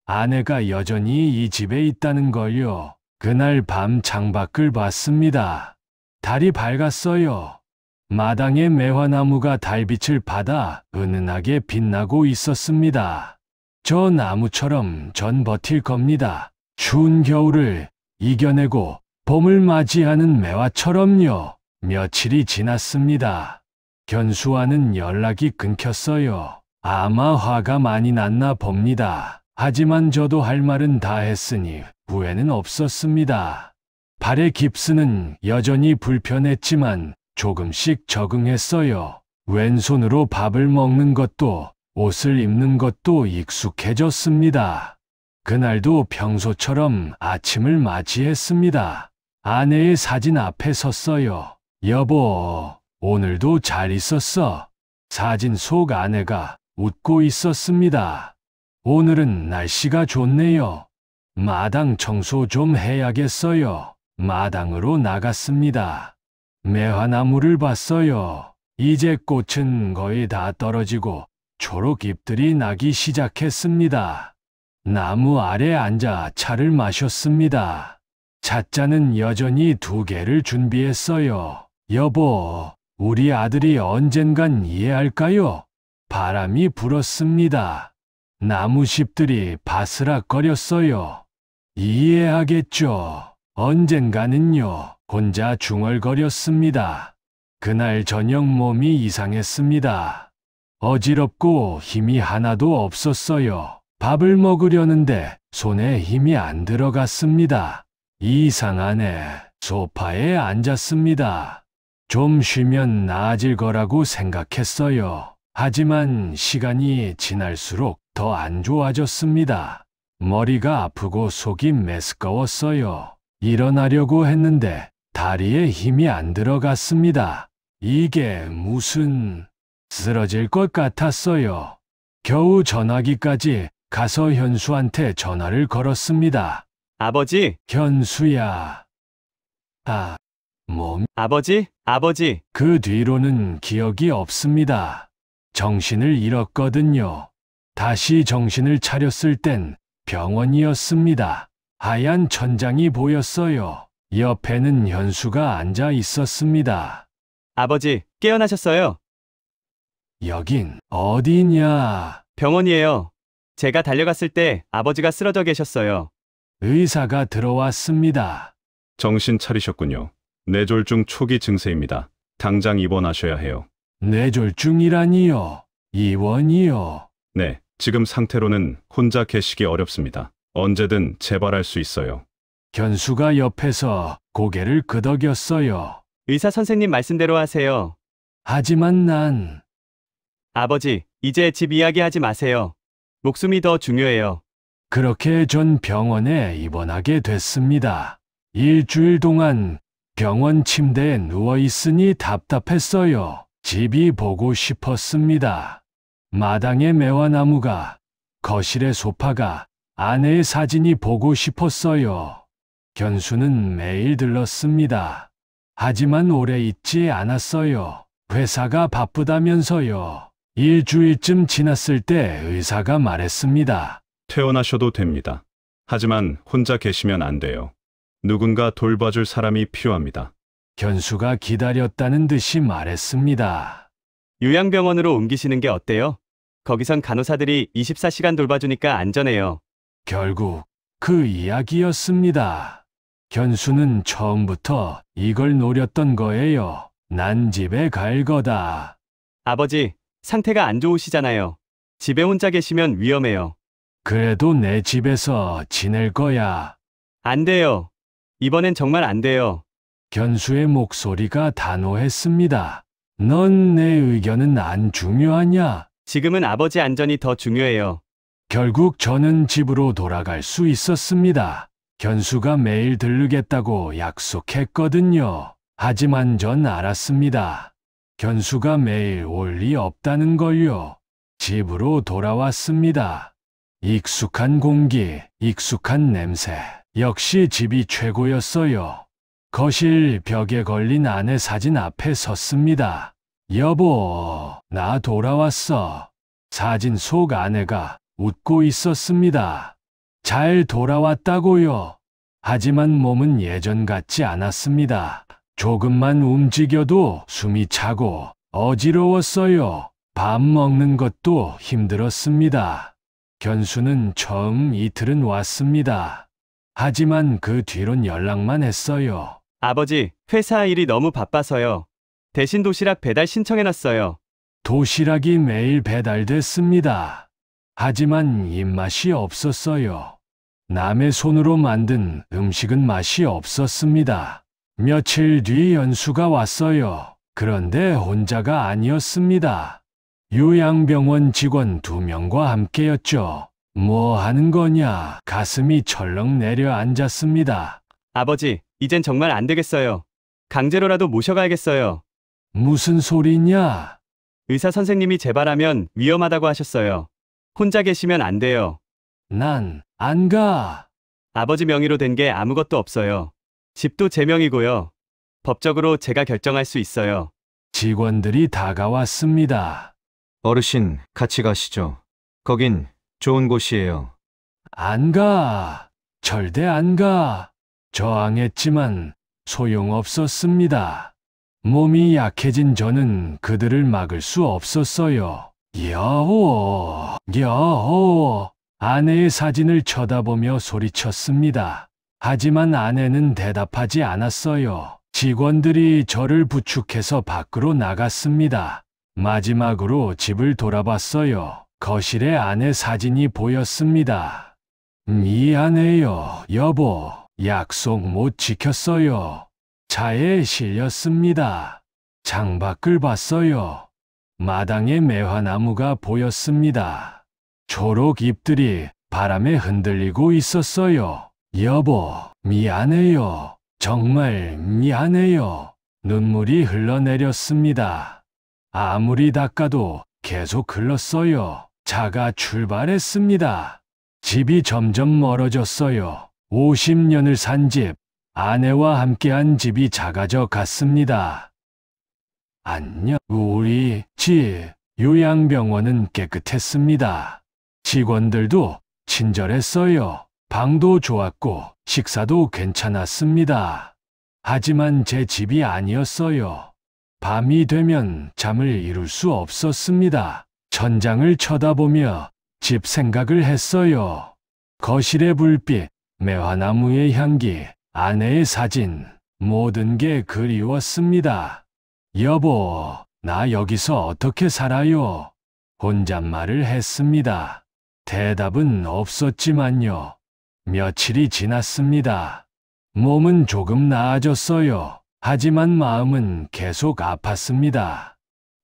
아내가 여전히 이 집에 있다는 걸요. 그날 밤 창밖을 봤습니다. 달이 밝았어요. 마당에 매화나무가 달빛을 받아 은은하게 빛나고 있었습니다. 저 나무처럼 전 버틸 겁니다. 추운 겨울을 이겨내고 봄을 맞이하는 매화처럼요. 며칠이 지났습니다. 견수와는 연락이 끊겼어요. 아마 화가 많이 났나 봅니다. 하지만 저도 할 말은 다 했으니 후회는 없었습니다. 발의 깁스는 여전히 불편했지만 조금씩 적응했어요. 왼손으로 밥을 먹는 것도 옷을 입는 것도 익숙해졌습니다. 그날도 평소처럼 아침을 맞이했습니다. 아내의 사진 앞에 섰어요. 여보, 오늘도 잘 있었어. 사진 속 아내가 웃고 있었습니다. 오늘은 날씨가 좋네요. 마당 청소 좀 해야겠어요. 마당으로 나갔습니다. 매화나무를 봤어요. 이제 꽃은 거의 다 떨어지고 초록 잎들이 나기 시작했습니다. 나무 아래 앉아 차를 마셨습니다. 찻잔은 여전히 2개를 준비했어요. 여보, 우리 아들이 언젠간 이해할까요? 바람이 불었습니다. 나무잎들이 바스락거렸어요. 이해하겠죠. 언젠가는요. 혼자 중얼거렸습니다. 그날 저녁 몸이 이상했습니다. 어지럽고 힘이 하나도 없었어요. 밥을 먹으려는데 손에 힘이 안 들어갔습니다. 이상하네. 소파에 앉았습니다. 좀 쉬면 나아질 거라고 생각했어요. 하지만 시간이 지날수록 더 안 좋아졌습니다. 머리가 아프고 속이 메스꺼웠어요. 일어나려고 했는데 다리에 힘이 안 들어갔습니다. 이게 무슨... 쓰러질 것 같았어요. 겨우 전화기까지 가서 현수한테 전화를 걸었습니다. 아버지, 현수야. 아버지. 그 뒤로는 기억이 없습니다. 정신을 잃었거든요. 다시 정신을 차렸을 땐 병원이었습니다. 하얀 천장이 보였어요. 옆에는 현수가 앉아 있었습니다. 아버지, 깨어나셨어요? 여긴 어디냐? 병원이에요. 제가 달려갔을 때 아버지가 쓰러져 계셨어요. 의사가 들어왔습니다. 정신 차리셨군요. 뇌졸중 초기 증세입니다. 당장 입원하셔야 해요. 뇌졸중이라니요? 입원이요? 네, 지금 상태로는 혼자 계시기 어렵습니다. 언제든 재발할 수 있어요. 현수가 옆에서 고개를 끄덕였어요. 의사 선생님 말씀대로 하세요. 하지만 난... 아버지, 이제 집 이야기 하지 마세요. 목숨이 더 중요해요. 그렇게 전 병원에 입원하게 됐습니다. 일주일 동안 병원 침대에 누워 있으니 답답했어요. 집이 보고 싶었습니다. 마당에 매화나무가, 거실의 소파가, 아내의 사진이 보고 싶었어요. 견수는 매일 들렀습니다. 하지만 오래 있지 않았어요. 회사가 바쁘다면서요. 일주일쯤 지났을 때 의사가 말했습니다. 퇴원하셔도 됩니다. 하지만 혼자 계시면 안 돼요. 누군가 돌봐줄 사람이 필요합니다. 견수가 기다렸다는 듯이 말했습니다. 요양병원으로 옮기시는 게 어때요? 거기선 간호사들이 24시간 돌봐주니까 안전해요. 결국 그 이야기였습니다. 견수는 처음부터 이걸 노렸던 거예요. 난 집에 갈 거다. 아버지, 상태가 안 좋으시잖아요. 집에 혼자 계시면 위험해요. 그래도 내 집에서 지낼 거야. 안 돼요. 이번엔 정말 안 돼요. 견수의 목소리가 단호했습니다. 넌 내 의견은 안 중요하냐? 지금은 아버지 안전이 더 중요해요. 결국 저는 집으로 돌아갈 수 있었습니다. 견수가 매일 들르겠다고 약속했거든요. 하지만 전 알았습니다. 견수가 매일 올 리 없다는 걸요. 집으로 돌아왔습니다. 익숙한 공기, 익숙한 냄새. 역시 집이 최고였어요. 거실 벽에 걸린 아내 사진 앞에 섰습니다. 여보, 나 돌아왔어. 사진 속 아내가 웃고 있었습니다. 잘 돌아왔다고요. 하지만 몸은 예전 같지 않았습니다. 조금만 움직여도 숨이 차고 어지러웠어요. 밥 먹는 것도 힘들었습니다. 견수는 처음 이틀은 왔습니다. 하지만 그 뒤론 연락만 했어요. 아버지, 회사 일이 너무 바빠서요. 대신 도시락 배달 신청해놨어요. 도시락이 매일 배달됐습니다. 하지만 입맛이 없었어요. 남의 손으로 만든 음식은 맛이 없었습니다. 며칠 뒤 연수가 왔어요. 그런데 혼자가 아니었습니다. 요양병원 직원 2명과 함께였죠. 뭐 하는 거냐? 가슴이 철렁 내려앉았습니다. 아버지, 이젠 정말 안 되겠어요. 강제로라도 모셔가야겠어요. 무슨 소리냐? 의사 선생님이 재발하면 위험하다고 하셨어요. 혼자 계시면 안 돼요. 난 안 가. 아버지 명의로 된 게 아무것도 없어요. 집도 제 명이고요. 법적으로 제가 결정할 수 있어요. 직원들이 다가왔습니다. 어르신, 같이 가시죠. 거긴 좋은 곳이에요. 안 가. 절대 안 가. 저항했지만 소용없었습니다. 몸이 약해진 저는 그들을 막을 수 없었어요. 여호, 여호. 아내의 사진을 쳐다보며 소리쳤습니다. 하지만 아내는 대답하지 않았어요. 직원들이 저를 부축해서 밖으로 나갔습니다. 마지막으로 집을 돌아봤어요. 거실에 아내 사진이 보였습니다. 미안해요, 여보. 약속 못 지켰어요. 차에 실렸습니다. 창밖을 봤어요. 마당에 매화나무가 보였습니다. 초록 잎들이 바람에 흔들리고 있었어요. 여보, 미안해요. 정말 미안해요. 눈물이 흘러내렸습니다. 아무리 닦아도 계속 흘렀어요. 차가 출발했습니다. 집이 점점 멀어졌어요. 50년을 산 집, 아내와 함께한 집이 작아져 갔습니다. 안녕, 우리 집 요양병원은 깨끗했습니다. 직원들도 친절했어요. 방도 좋았고 식사도 괜찮았습니다. 하지만 제 집이 아니었어요. 밤이 되면 잠을 이룰 수 없었습니다. 천장을 쳐다보며 집 생각을 했어요. 거실의 불빛, 매화나무의 향기, 아내의 사진, 모든 게 그리웠습니다. 여보, 나 여기서 어떻게 살아요? 혼잣말을 했습니다. 대답은 없었지만요. 며칠이 지났습니다. 몸은 조금 나아졌어요. 하지만 마음은 계속 아팠습니다.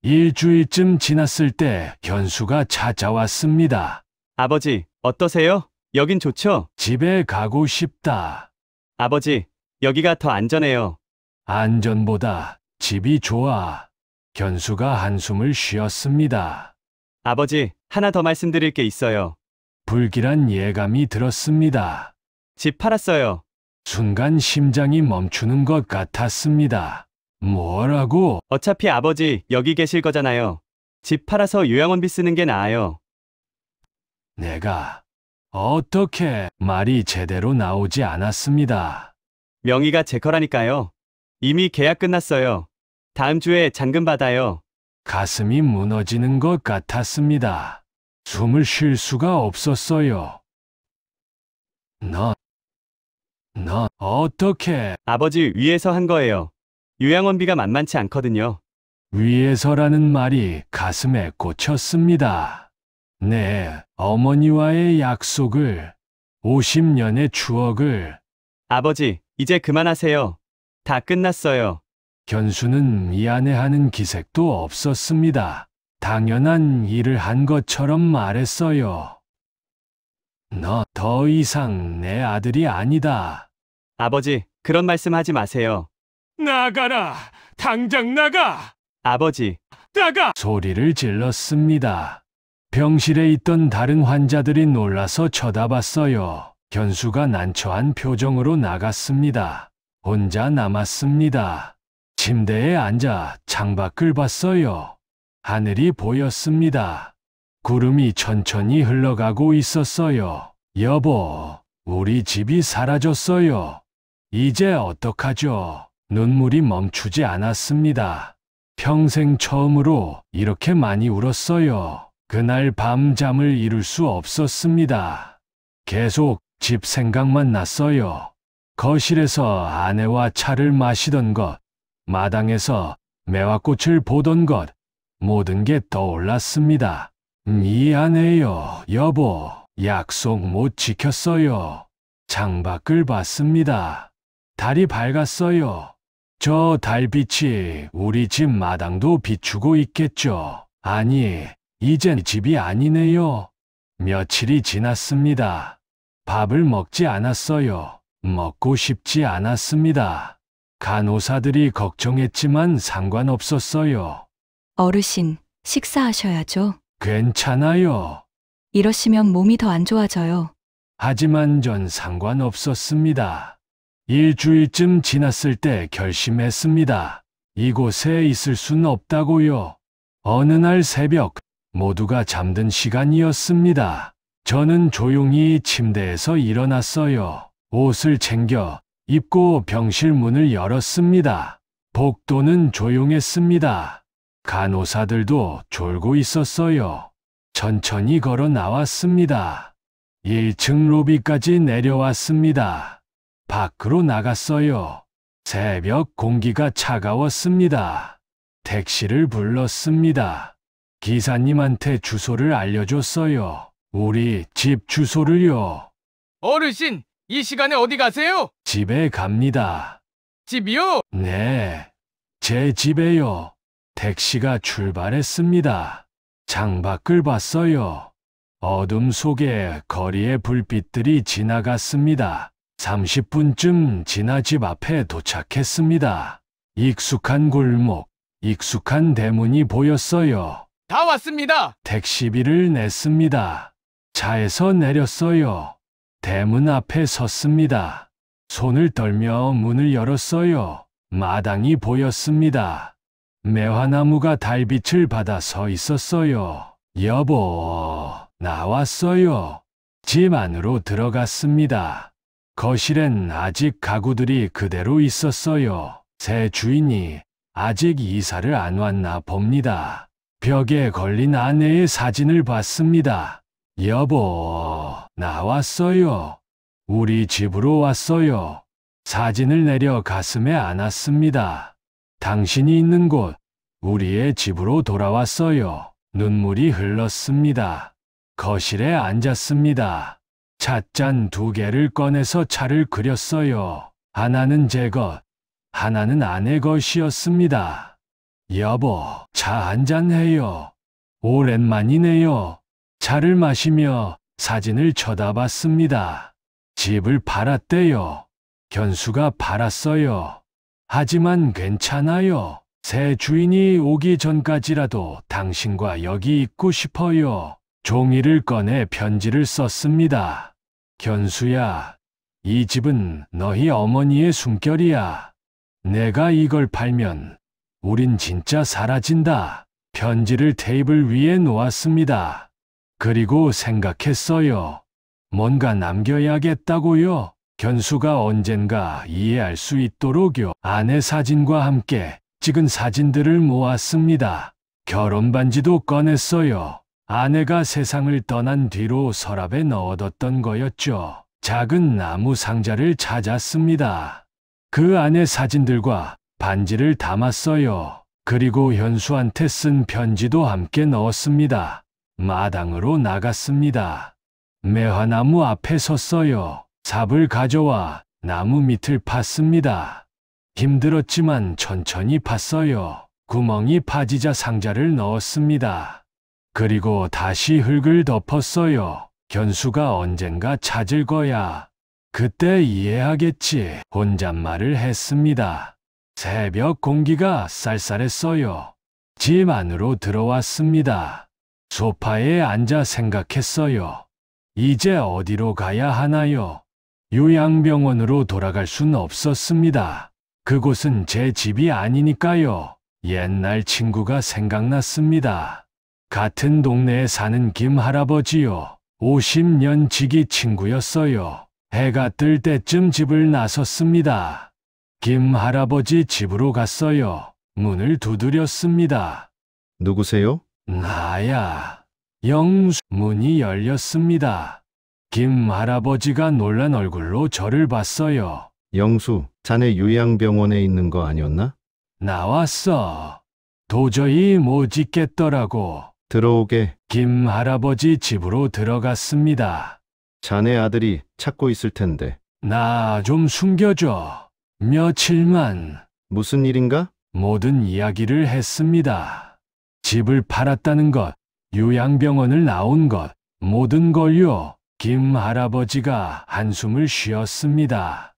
일주일쯤 지났을 때 견수가 찾아왔습니다. 아버지, 어떠세요? 여긴 좋죠? 집에 가고 싶다. 아버지, 여기가 더 안전해요. 안전보다 집이 좋아. 견수가 한숨을 쉬었습니다. 아버지, 하나 더 말씀드릴 게 있어요. 불길한 예감이 들었습니다. 집 팔았어요. 순간 심장이 멈추는 것 같았습니다. 뭐라고? 어차피 아버지 여기 계실 거잖아요. 집 팔아서 요양원비 쓰는 게 나아요. 내가 어떻게 말이 제대로 나오지 않았습니다. 명의가 제 거라니까요. 이미 계약 끝났어요. 다음 주에 잔금 받아요. 가슴이 무너지는 것 같았습니다. 숨을 쉴 수가 없었어요. 너 어떻게 아버지 위에서 한 거예요. 요양원비가 만만치 않거든요. 위에서라는 말이 가슴에 꽂혔습니다. 네, 어머니와의 약속을, 50년의 추억을. 아버지, 이제 그만하세요. 다 끝났어요. 견수는 미안해하는 기색도 없었습니다. 당연한 일을 한 것처럼 말했어요. 너 더 이상 내 아들이 아니다. 아버지, 그런 말씀 하지 마세요. 나가라! 당장 나가! 아버지, 나가! 소리를 질렀습니다. 병실에 있던 다른 환자들이 놀라서 쳐다봤어요. 견수가 난처한 표정으로 나갔습니다. 혼자 남았습니다. 침대에 앉아 창밖을 봤어요. 하늘이 보였습니다. 구름이 천천히 흘러가고 있었어요. 여보, 우리 집이 사라졌어요. 이제 어떡하죠? 눈물이 멈추지 않았습니다. 평생 처음으로 이렇게 많이 울었어요. 그날 밤 잠을 이룰 수 없었습니다. 계속 집 생각만 났어요. 거실에서 아내와 차를 마시던 것, 마당에서 매화꽃을 보던 것, 모든 게 떠올랐습니다. 미안해요, 여보. 약속 못 지켰어요. 창밖을 봤습니다. 달이 밝았어요. 저 달빛이 우리 집 마당도 비추고 있겠죠. 아니, 이젠 집이 아니네요. 며칠이 지났습니다. 밥을 먹지 않았어요. 먹고 싶지 않았습니다. 간호사들이 걱정했지만 상관없었어요. 어르신, 식사하셔야죠. 괜찮아요. 이러시면 몸이 더 안 좋아져요. 하지만 전 상관없었습니다. 일주일쯤 지났을 때 결심했습니다. 이곳에 있을 순 없다고요. 어느 날 새벽, 모두가 잠든 시간이었습니다. 저는 조용히 침대에서 일어났어요. 옷을 챙겨 입고 병실 문을 열었습니다. 복도는 조용했습니다. 간호사들도 졸고 있었어요. 천천히 걸어 나왔습니다. 1층 로비까지 내려왔습니다. 밖으로 나갔어요. 새벽 공기가 차가웠습니다. 택시를 불렀습니다. 기사님한테 주소를 알려줬어요. 우리 집 주소를요. 어르신, 이 시간에 어디 가세요? 집에 갑니다. 집이요? 네. 제 집에요. 택시가 출발했습니다. 창밖을 봤어요. 어둠 속에 거리의 불빛들이 지나갔습니다. 30분쯤 지나 집 앞에 도착했습니다. 익숙한 골목, 익숙한 대문이 보였어요. 다 왔습니다. 택시비를 냈습니다. 차에서 내렸어요. 대문 앞에 섰습니다. 손을 떨며 문을 열었어요. 마당이 보였습니다. 매화나무가 달빛을 받아 서 있었어요. 여보, 나왔어요. 집 안으로 들어갔습니다. 거실엔 아직 가구들이 그대로 있었어요. 새 주인이 아직 이사를 안 왔나 봅니다. 벽에 걸린 아내의 사진을 봤습니다. 여보, 나왔어요. 우리 집으로 왔어요. 사진을 내려 가슴에 안았습니다. 당신이 있는 곳, 우리의 집으로 돌아왔어요. 눈물이 흘렀습니다. 거실에 앉았습니다. 찻잔 2개를 꺼내서 차를 끓였어요. 하나는 제 것, 하나는 아내 것이었습니다. 여보, 차 한잔 해요. 오랜만이네요. 차를 마시며 사진을 쳐다봤습니다. 집을 팔았대요. 견수가 팔았어요. 하지만 괜찮아요. 새 주인이 오기 전까지라도 당신과 여기 있고 싶어요. 종이를 꺼내 편지를 썼습니다. 견수야, 이 집은 너희 어머니의 숨결이야. 내가 이걸 팔면 우린 진짜 사라진다. 편지를 테이블 위에 놓았습니다. 그리고 생각했어요. 뭔가 남겨야겠다고요. 견수가 언젠가 이해할 수 있도록요. 아내 사진과 함께 찍은 사진들을 모았습니다. 결혼 반지도 꺼냈어요. 아내가 세상을 떠난 뒤로 서랍에 넣어뒀던 거였죠. 작은 나무 상자를 찾았습니다. 그 안에 사진들과 반지를 담았어요. 그리고 현수한테 쓴 편지도 함께 넣었습니다. 마당으로 나갔습니다. 매화나무 앞에 섰어요. 삽을 가져와 나무 밑을 팠습니다. 힘들었지만 천천히 팠어요. 구멍이 파지자 상자를 넣었습니다. 그리고 다시 흙을 덮었어요. 견수가 언젠가 찾을 거야. 그때 이해하겠지. 혼잣말을 했습니다. 새벽 공기가 쌀쌀했어요. 집 안으로 들어왔습니다. 소파에 앉아 생각했어요. 이제 어디로 가야 하나요? 요양병원으로 돌아갈 순 없었습니다. 그곳은 제 집이 아니니까요. 옛날 친구가 생각났습니다. 같은 동네에 사는 김 할아버지요. 50년 지기 친구였어요. 해가 뜰 때쯤 집을 나섰습니다. 김 할아버지 집으로 갔어요. 문을 두드렸습니다. 누구세요? 나야. 영수. 문이 열렸습니다. 김 할아버지가 놀란 얼굴로 저를 봤어요. 영수, 자네 요양병원에 있는 거 아니었나? 나왔어. 도저히 못 있겠더라고. 들어오게. 김 할아버지 집으로 들어갔습니다. 자네 아들이 찾고 있을 텐데. 나 좀 숨겨줘. 며칠만. 무슨 일인가? 모든 이야기를 했습니다. 집을 팔았다는 것, 요양병원을 나온 것, 모든 걸요. 김 할아버지가 한숨을 쉬었습니다.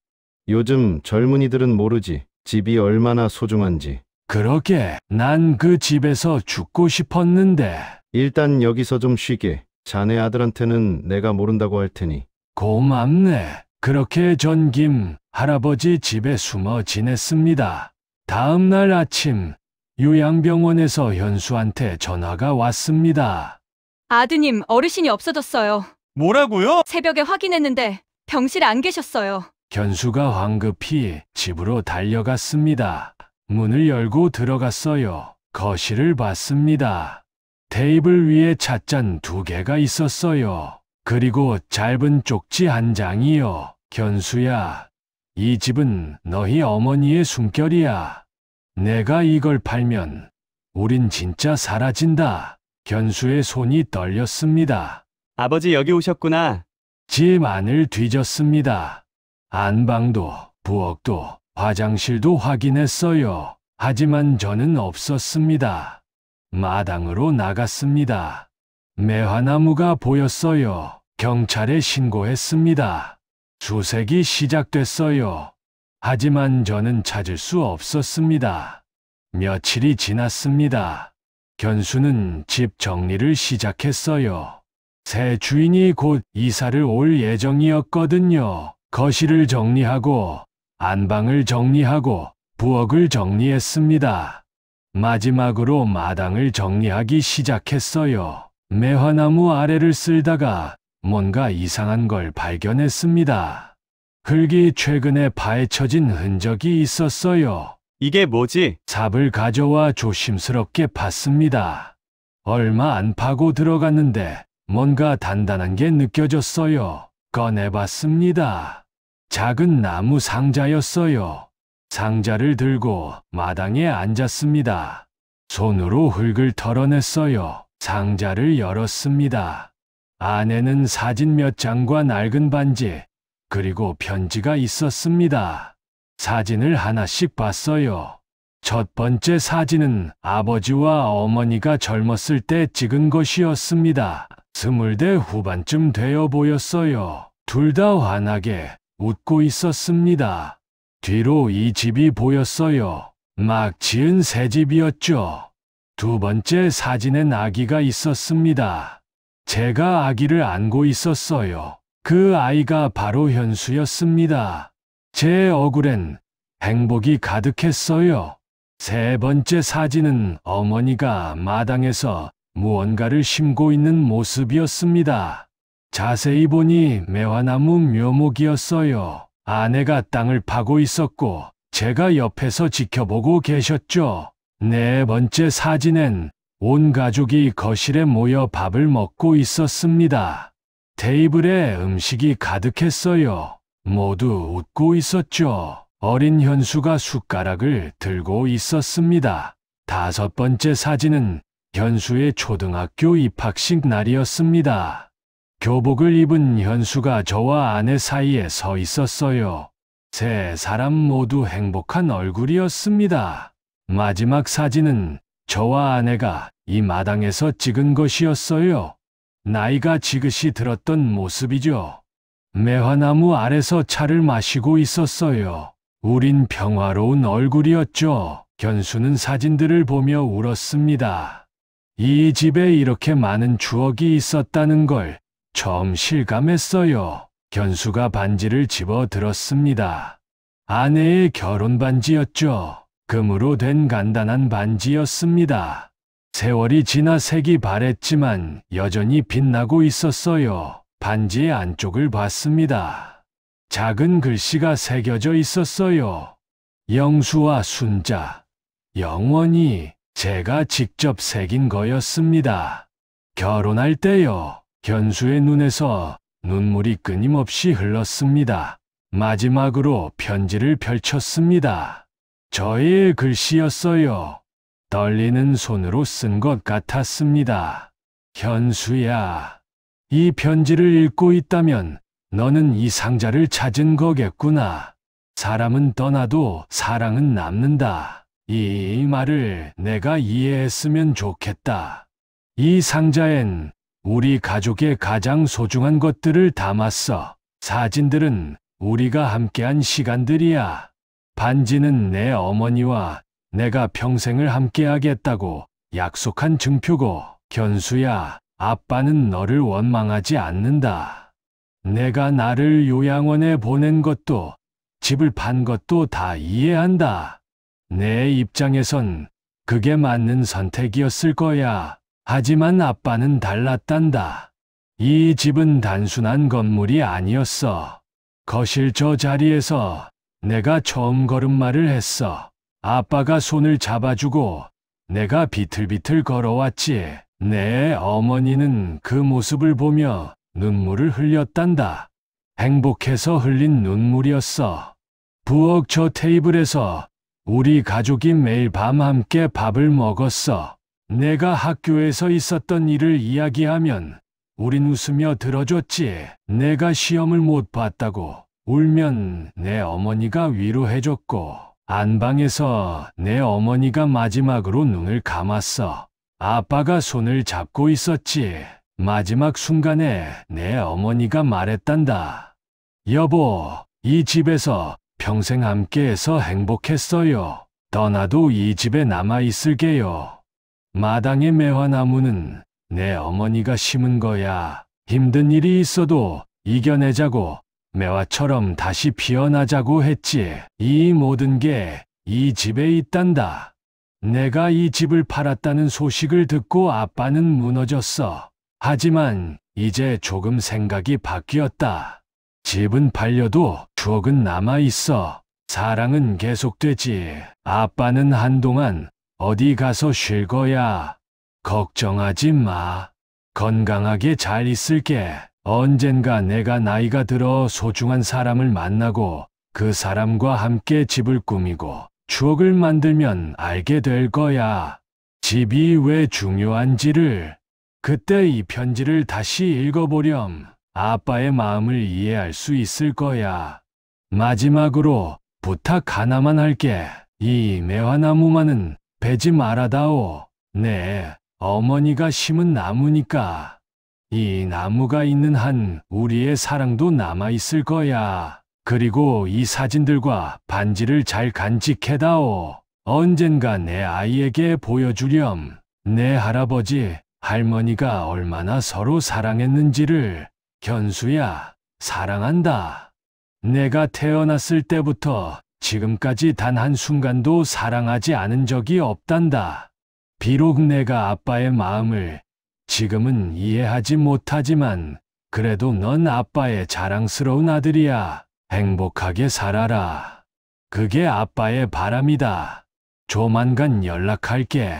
요즘 젊은이들은 모르지. 집이 얼마나 소중한지. 그러게 난 그 집에서 죽고 싶었는데. 일단 여기서 좀 쉬게. 자네 아들한테는 내가 모른다고 할 테니. 고맙네. 그렇게 전 김 할아버지 집에 숨어 지냈습니다. 다음 날 아침 요양병원에서 현수한테 전화가 왔습니다. 아드님, 어르신이 없어졌어요. 뭐라고요? 새벽에 확인했는데 병실에 안 계셨어요. 현수가 황급히 집으로 달려갔습니다. 문을 열고 들어갔어요. 거실을 봤습니다. 테이블 위에 찻잔 2개가 있었어요. 그리고 짧은 쪽지 한 장이요. 현수야, 이 집은 너희 어머니의 숨결이야. 내가 이걸 팔면 우린 진짜 사라진다. 현수의 손이 떨렸습니다. 아버지 여기 오셨구나. 집 안을 뒤졌습니다. 안방도, 부엌도, 화장실도 확인했어요. 하지만 저는 없었습니다. 마당으로 나갔습니다. 매화나무가 보였어요. 경찰에 신고했습니다. 수색이 시작됐어요. 하지만 저는 찾을 수 없었습니다. 며칠이 지났습니다. 견수는 집 정리를 시작했어요. 새 주인이 곧 이사를 올 예정이었거든요. 거실을 정리하고 안방을 정리하고 부엌을 정리했습니다. 마지막으로 마당을 정리하기 시작했어요. 매화나무 아래를 쓸다가 뭔가 이상한 걸 발견했습니다. 흙이 최근에 파헤쳐진 흔적이 있었어요. 이게 뭐지? 삽을 가져와 조심스럽게 팠습니다. 얼마 안 파고 들어갔는데 뭔가 단단한 게 느껴졌어요. 꺼내봤습니다. 작은 나무 상자였어요. 상자를 들고 마당에 앉았습니다. 손으로 흙을 털어냈어요. 상자를 열었습니다. 안에는 사진 몇 장과 낡은 반지, 그리고 편지가 있었습니다. 사진을 하나씩 봤어요. 첫 번째 사진은 아버지와 어머니가 젊었을 때 찍은 것이었습니다. 20대 후반쯤 되어 보였어요. 둘 다 환하게 웃고 있었습니다. 뒤로 이 집이 보였어요. 막 지은 새 집이었죠. 두 번째 사진엔 아기가 있었습니다. 제가 아기를 안고 있었어요. 그 아이가 바로 현수였습니다. 제 얼굴엔 행복이 가득했어요. 세 번째 사진은 어머니가 마당에서 무언가를 심고 있는 모습이었습니다. 자세히 보니 매화나무 묘목이었어요. 아내가 땅을 파고 있었고 제가 옆에서 지켜보고 계셨죠. 네 번째 사진엔 온 가족이 거실에 모여 밥을 먹고 있었습니다. 테이블에 음식이 가득했어요. 모두 웃고 있었죠. 어린 현수가 숟가락을 들고 있었습니다. 다섯 번째 사진은 현수의 초등학교 입학식 날이었습니다. 교복을 입은 현수가 저와 아내 사이에 서 있었어요. 세 사람 모두 행복한 얼굴이었습니다. 마지막 사진은 저와 아내가 이 마당에서 찍은 것이었어요. 나이가 지긋이 들었던 모습이죠. 매화나무 아래서 차를 마시고 있었어요. 우린 평화로운 얼굴이었죠. 견수는 사진들을 보며 울었습니다. 이 집에 이렇게 많은 추억이 있었다는 걸 처음 실감했어요. 견수가 반지를 집어 들었습니다. 아내의 결혼 반지였죠. 금으로 된 간단한 반지였습니다. 세월이 지나 색이 바랬지만 여전히 빛나고 있었어요. 반지의 안쪽을 봤습니다. 작은 글씨가 새겨져 있었어요. 영수와 순자, 영원히. 제가 직접 새긴 거였습니다. 결혼할 때요. 견수의 눈에서 눈물이 끊임없이 흘렀습니다. 마지막으로 편지를 펼쳤습니다. 저의 글씨였어요. 떨리는 손으로 쓴 것 같았습니다. 현수야, 이 편지를 읽고 있다면 너는 이 상자를 찾은 거겠구나. 사람은 떠나도 사랑은 남는다. 이 말을 내가 이해했으면 좋겠다. 이 상자엔 우리 가족의 가장 소중한 것들을 담았어. 사진들은 우리가 함께한 시간들이야. 반지는 내 어머니와 내가 평생을 함께하겠다고 약속한 증표고, 견수야, 아빠는 너를 원망하지 않는다. 내가 나를 요양원에 보낸 것도 집을 판 것도 다 이해한다. 내 입장에선 그게 맞는 선택이었을 거야. 하지만 아빠는 달랐단다. 이 집은 단순한 건물이 아니었어. 거실 저 자리에서 내가 처음 걸음마를 했어. 아빠가 손을 잡아주고 내가 비틀비틀 걸어왔지. 내 어머니는 그 모습을 보며 눈물을 흘렸단다. 행복해서 흘린 눈물이었어. 부엌 저 테이블에서 우리 가족이 매일 밤 함께 밥을 먹었어. 내가 학교에서 있었던 일을 이야기하면 우린 웃으며 들어줬지. 내가 시험을 못 봤다고 울면 내 어머니가 위로해줬고, 안방에서 내 어머니가 마지막으로 눈을 감았어. 아빠가 손을 잡고 있었지. 마지막 순간에 내 어머니가 말했단다. 여보, 이 집에서 평생 함께해서 행복했어요. 떠나도 이 집에 남아 있을게요. 마당의 매화나무는 내 어머니가 심은 거야. 힘든 일이 있어도 이겨내자고, 매화처럼 다시 피어나자고 했지. 이 모든 게 이 집에 있단다. 내가 이 집을 팔았다는 소식을 듣고 아빠는 무너졌어. 하지만 이제 조금 생각이 바뀌었다. 집은 팔려도 추억은 남아 있어. 사랑은 계속되지. 아빠는 한동안 어디 가서 쉴 거야. 걱정하지 마. 건강하게 잘 있을게. 언젠가 내가 나이가 들어 소중한 사람을 만나고 그 사람과 함께 집을 꾸미고 추억을 만들면 알게 될 거야. 집이 왜 중요한지를. 그때 이 편지를 다시 읽어보렴. 아빠의 마음을 이해할 수 있을 거야. 마지막으로 부탁 하나만 할게. 이 매화나무만은 베지 말아다오. 네, 어머니가 심은 나무니까. 이 나무가 있는 한 우리의 사랑도 남아있을 거야. 그리고 이 사진들과 반지를 잘 간직해다오. 언젠가 내 아이에게 보여주렴. 내 할아버지, 할머니가 얼마나 서로 사랑했는지를. 견수야, 사랑한다. 내가 태어났을 때부터 지금까지 단 한순간도 사랑하지 않은 적이 없단다. 비록 내가 아빠의 마음을 지금은 이해하지 못하지만 그래도 넌 아빠의 자랑스러운 아들이야. 행복하게 살아라. 그게 아빠의 바람이다. 조만간 연락할게.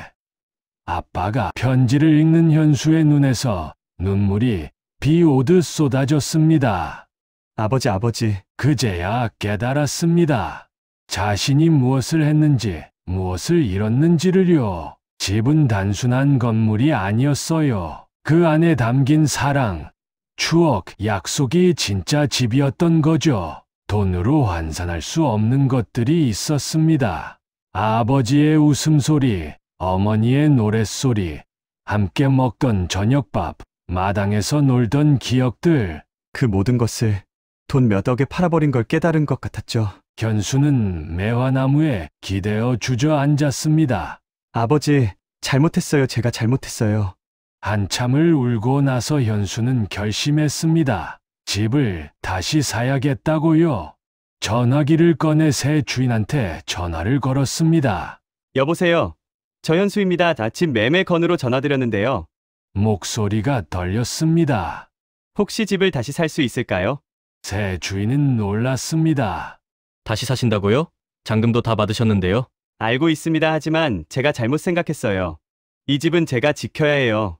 아빠가 편지를 읽는 현수의 눈에서 눈물이 비 오듯 쏟아졌습니다. 아버지. 그제야 깨달았습니다. 자신이 무엇을 했는지, 무엇을 잃었는지를요. 집은 단순한 건물이 아니었어요. 그 안에 담긴 사랑, 추억, 약속이 진짜 집이었던 거죠. 돈으로 환산할 수 없는 것들이 있었습니다. 아버지의 웃음소리, 어머니의 노랫소리, 함께 먹던 저녁밥, 마당에서 놀던 기억들. 그 모든 것을 돈 몇 억에 팔아버린 걸 깨달은 것 같았죠. 현수는 매화나무에 기대어 주저앉았습니다. 아버지, 잘못했어요. 제가 잘못했어요. 한참을 울고 나서 현수는 결심했습니다. 집을 다시 사야겠다고요. 전화기를 꺼내 새 주인한테 전화를 걸었습니다. 여보세요. 저 현수입니다. 집 매매 건으로 전화드렸는데요. 목소리가 떨렸습니다. 혹시 집을 다시 살 수 있을까요? 새 주인은 놀랐습니다. 다시 사신다고요? 잔금도 다 받으셨는데요. 알고 있습니다. 하지만 제가 잘못 생각했어요. 이 집은 제가 지켜야 해요.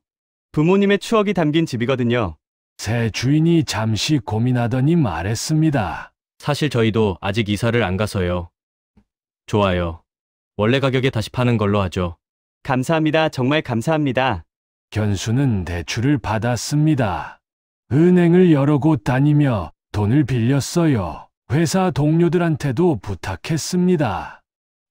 부모님의 추억이 담긴 집이거든요. 새 주인이 잠시 고민하더니 말했습니다. 사실 저희도 아직 이사를 안 가서요. 좋아요. 원래 가격에 다시 파는 걸로 하죠. 감사합니다. 정말 감사합니다. 견수는 대출을 받았습니다. 은행을 여러 곳 다니며 돈을 빌렸어요. 회사 동료들한테도 부탁했습니다.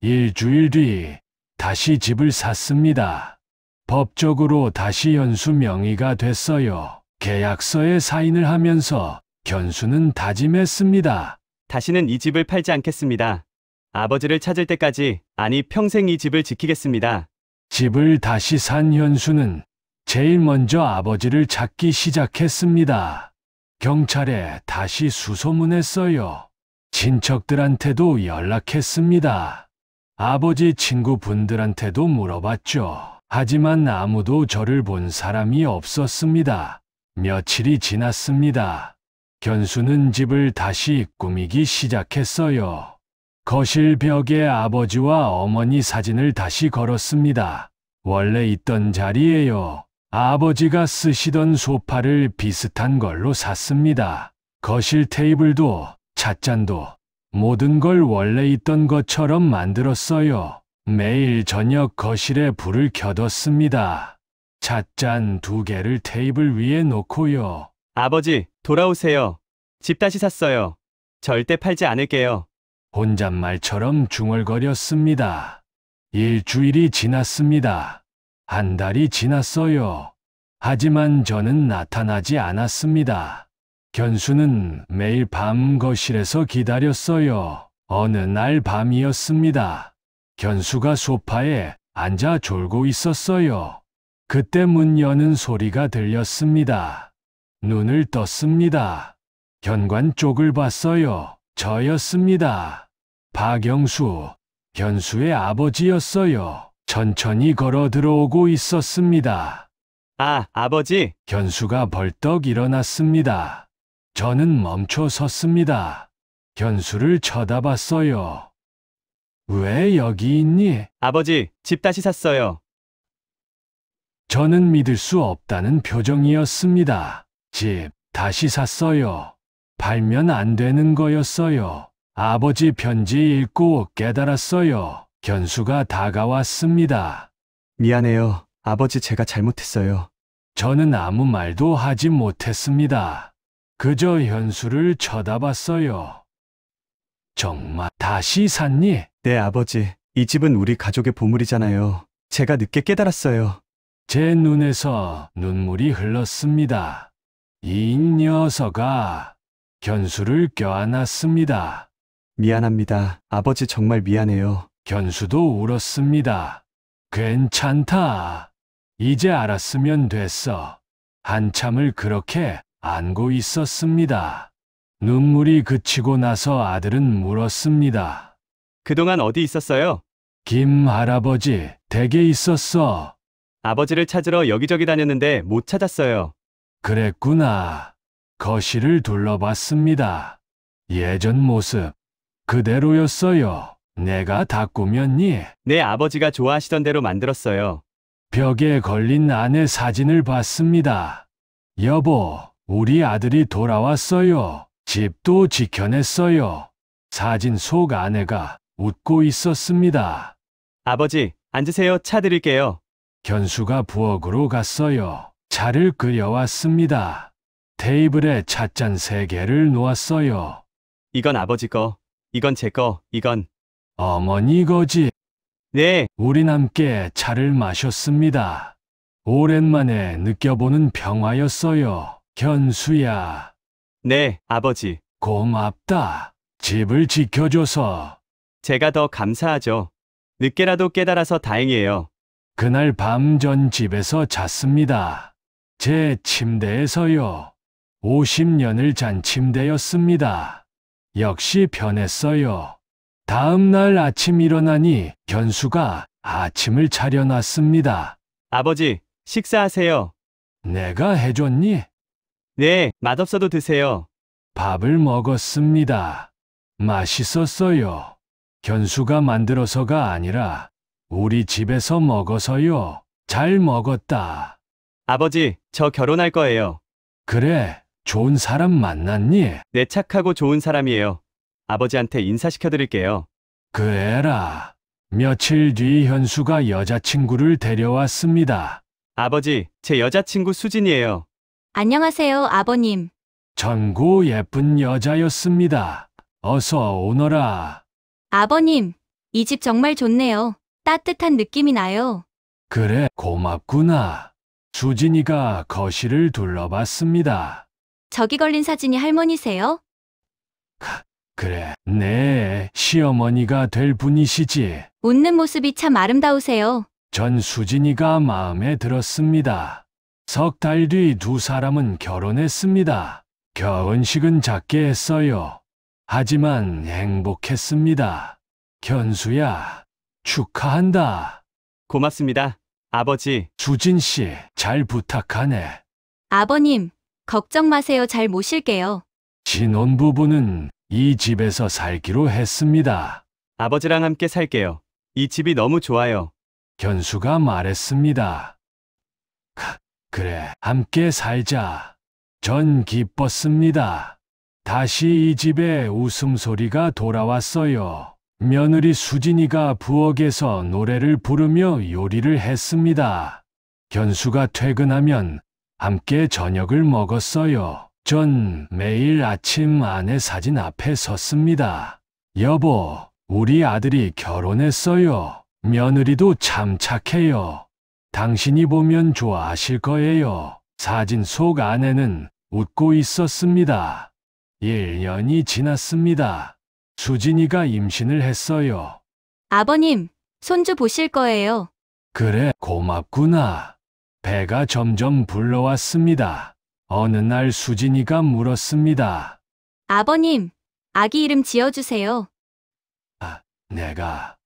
일주일 뒤 다시 집을 샀습니다. 법적으로 다시 현수 명의가 됐어요. 계약서에 사인을 하면서 견수는 다짐했습니다. 다시는 이 집을 팔지 않겠습니다. 아버지를 찾을 때까지, 아니 평생 이 집을 지키겠습니다. 집을 다시 산 현수는 제일 먼저 아버지를 찾기 시작했습니다. 경찰에 다시 수소문했어요. 친척들한테도 연락했습니다. 아버지 친구분들한테도 물어봤죠. 하지만 아무도 저를 본 사람이 없었습니다. 며칠이 지났습니다. 견수는 집을 다시 꾸미기 시작했어요. 거실 벽에 아버지와 어머니 사진을 다시 걸었습니다. 원래 있던 자리에요. 아버지가 쓰시던 소파를 비슷한 걸로 샀습니다. 거실 테이블도 찻잔도 모든 걸 원래 있던 것처럼 만들었어요. 매일 저녁 거실에 불을 켜뒀습니다. 찻잔 2개를 테이블 위에 놓고요. 아버지, 돌아오세요. 집 다시 샀어요. 절대 팔지 않을게요. 혼잣말처럼 중얼거렸습니다. 일주일이 지났습니다. 한 달이 지났어요. 하지만 저는 나타나지 않았습니다. 견수는 매일 밤 거실에서 기다렸어요. 어느 날 밤이었습니다. 견수가 소파에 앉아 졸고 있었어요. 그때 문 여는 소리가 들렸습니다. 눈을 떴습니다. 현관 쪽을 봤어요. 저였습니다. 박영수, 견수의 아버지였어요. 천천히 걸어 들어오고 있었습니다. 아, 아버지. 견수가 벌떡 일어났습니다. 저는 멈춰 섰습니다. 견수를 쳐다봤어요. 왜 여기 있니? 아버지, 집 다시 샀어요. 저는 믿을 수 없다는 표정이었습니다. 집 다시 샀어요. 팔면 안 되는 거였어요. 아버지 편지 읽고 깨달았어요. 견수가 다가왔습니다. 미안해요. 아버지, 제가 잘못했어요. 저는 아무 말도 하지 못했습니다. 그저 현수를 쳐다봤어요. 정말 다시 샀니? 네, 아버지. 이 집은 우리 가족의 보물이잖아요. 제가 늦게 깨달았어요. 제 눈에서 눈물이 흘렀습니다. 이 녀석아, 견수를 껴안았습니다. 미안합니다. 아버지, 정말 미안해요. 견수도 울었습니다. 괜찮다. 이제 알았으면 됐어. 한참을 그렇게 안고 있었습니다. 눈물이 그치고 나서 아들은 물었습니다. 그동안 어디 있었어요? 김 할아버지 댁에 있었어. 아버지를 찾으러 여기저기 다녔는데 못 찾았어요. 그랬구나. 거실을 둘러봤습니다. 예전 모습 그대로였어요. 내가 다 꾸몄니? 네, 아버지가 좋아하시던 대로 만들었어요. 벽에 걸린 아내 사진을 봤습니다. 여보, 우리 아들이 돌아왔어요. 집도 지켜냈어요. 사진 속 아내가 웃고 있었습니다. 아버지, 앉으세요. 차 드릴게요. 견수가 부엌으로 갔어요. 차를 끓여왔습니다. 테이블에 찻잔 3개를 놓았어요. 이건 아버지 거, 이건 제 거, 이건. 어머니 거지. 네, 우린 함께 차를 마셨습니다. 오랜만에 느껴보는 평화였어요. 견수야, 네, 아버지. 고맙다. 집을 지켜줘서. 제가 더 감사하죠. 늦게라도 깨달아서 다행이에요. 그날 밤 전 집에서 잤습니다. 제 침대에서요. 50년을 잔 침대였습니다. 역시 편했어요. 다음 날 아침 일어나니 견수가 아침을 차려놨습니다. 아버지, 식사하세요. 내가 해줬니? 네, 맛없어도 드세요. 밥을 먹었습니다. 맛있었어요. 견수가 만들어서가 아니라 우리 집에서 먹어서요. 잘 먹었다. 아버지, 저 결혼할 거예요. 그래, 좋은 사람 만났니? 네, 착하고 좋은 사람이에요. 아버지한테 인사시켜 드릴게요. 그 애라. 며칠 뒤 현수가 여자친구를 데려왔습니다. 아버지, 제 여자친구 수진이에요. 안녕하세요, 아버님. 젊고 예쁜 여자였습니다. 어서 오너라. 아버님, 이 집 정말 좋네요. 따뜻한 느낌이 나요. 그래, 고맙구나. 수진이가 거실을 둘러봤습니다. 저기 걸린 사진이 할머니세요? 그래, 네, 시어머니가 될 분이시지. 웃는 모습이 참 아름다우세요. 전 수진이가 마음에 들었습니다. 석 달 뒤 두 사람은 결혼했습니다. 결혼식은 작게 했어요. 하지만 행복했습니다. 견수야, 축하한다. 고맙습니다. 아버지, 수진 씨, 잘 부탁하네. 아버님, 걱정 마세요. 잘 모실게요. 신혼부부는 이 집에서 살기로 했습니다. 아버지랑 함께 살게요. 이 집이 너무 좋아요. 견수가 말했습니다. 그래, 함께 살자. 전 기뻤습니다. 다시 이 집에 웃음소리가 돌아왔어요. 며느리 수진이가 부엌에서 노래를 부르며 요리를 했습니다. 견수가 퇴근하면 함께 저녁을 먹었어요. 전 매일 아침 아내 사진 앞에 섰습니다. 여보, 우리 아들이 결혼했어요. 며느리도 참 착해요. 당신이 보면 좋아하실 거예요. 사진 속 아내는 웃고 있었습니다. 1년이 지났습니다. 수진이가 임신을 했어요. 아버님, 손주 보실 거예요. 그래, 고맙구나. 배가 점점 불러왔습니다. 어느 날 수진이가 물었습니다. 아버님, 아기 이름 지어주세요. 내가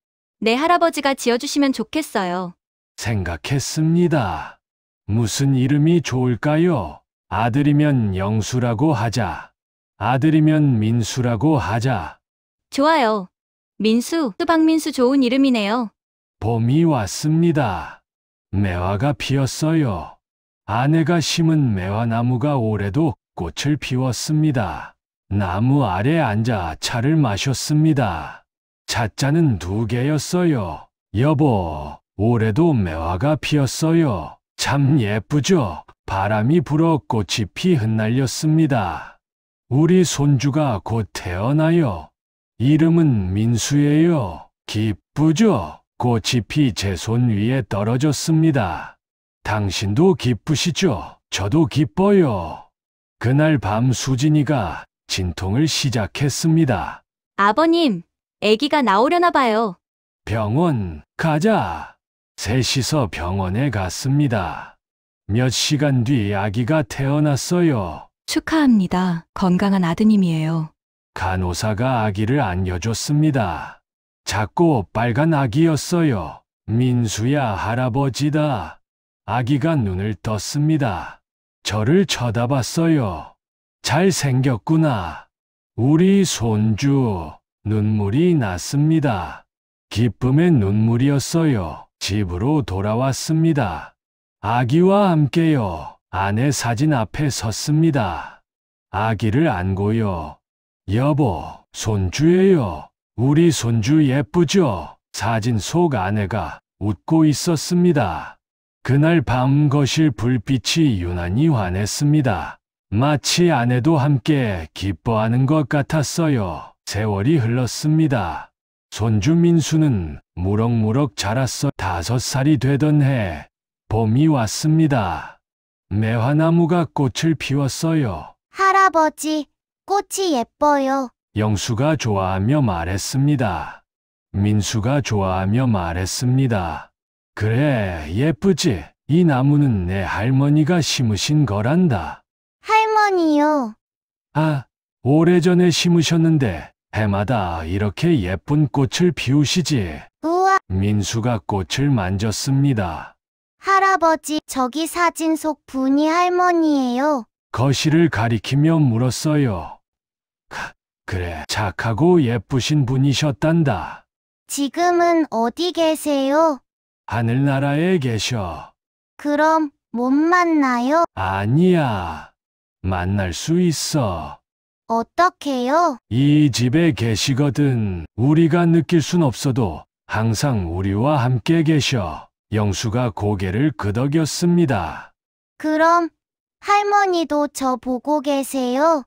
내 할아버지가 지어주시면 좋겠어요. 생각했습니다. 무슨 이름이 좋을까요? 아들이면 영수라고 하자. 아들이면 민수라고 하자. 좋아요. 민수, 박민수 좋은 이름이네요. 봄이 왔습니다. 매화가 피었어요. 아내가 심은 매화나무가 올해도 꽃을 피웠습니다. 나무 아래 앉아 차를 마셨습니다. 찻잔은 2개였어요. 여보, 올해도 매화가 피었어요. 참 예쁘죠? 바람이 불어 꽃이 피 흩날렸습니다. 우리 손주가 곧 태어나요. 이름은 민수예요. 기쁘죠? 꽃이 피 제 손 위에 떨어졌습니다. 당신도 기쁘시죠? 저도 기뻐요. 그날 밤 수진이가 진통을 시작했습니다. 아버님, 아기가 나오려나 봐요. 병원 가자. 셋이서 병원에 갔습니다. 몇 시간 뒤 아기가 태어났어요. 축하합니다. 건강한 아드님이에요. 간호사가 아기를 안겨줬습니다. 작고 빨간 아기였어요. 민수야, 할아버지다. 아기가 눈을 떴습니다. 저를 쳐다봤어요. 잘생겼구나. 우리 손주. 눈물이 났습니다. 기쁨의 눈물이었어요. 집으로 돌아왔습니다. 아기와 함께요. 아내 사진 앞에 섰습니다. 아기를 안고요. 여보, 손주예요. 우리 손주 예쁘죠? 사진 속 아내가 웃고 있었습니다. 그날 밤 거실 불빛이 유난히 환했습니다. 마치 아내도 함께 기뻐하는 것 같았어요. 세월이 흘렀습니다. 손주 민수는 무럭무럭 자랐어. 5살이 되던 해, 봄이 왔습니다. 매화나무가 꽃을 피웠어요. 할아버지, 꽃이 예뻐요. 영수가 좋아하며 말했습니다. 민수가 좋아하며 말했습니다. 그래, 예쁘지? 이 나무는 내 할머니가 심으신 거란다. 할머니요. 아, 오래전에 심으셨는데 해마다 이렇게 예쁜 꽃을 피우시지. 우와, 민수가 꽃을 만졌습니다. 할아버지, 저기 사진 속 분이 할머니예요. 거실을 가리키며 물었어요. 그래, 착하고 예쁘신 분이셨단다. 지금은 어디 계세요? 하늘나라에 계셔. 그럼 못 만나요? 아니야. 만날 수 있어. 어떻게요? 이 집에 계시거든. 우리가 느낄 순 없어도 항상 우리와 함께 계셔. 영수가 고개를 끄덕였습니다. 그럼 할머니도 저 보고 계세요?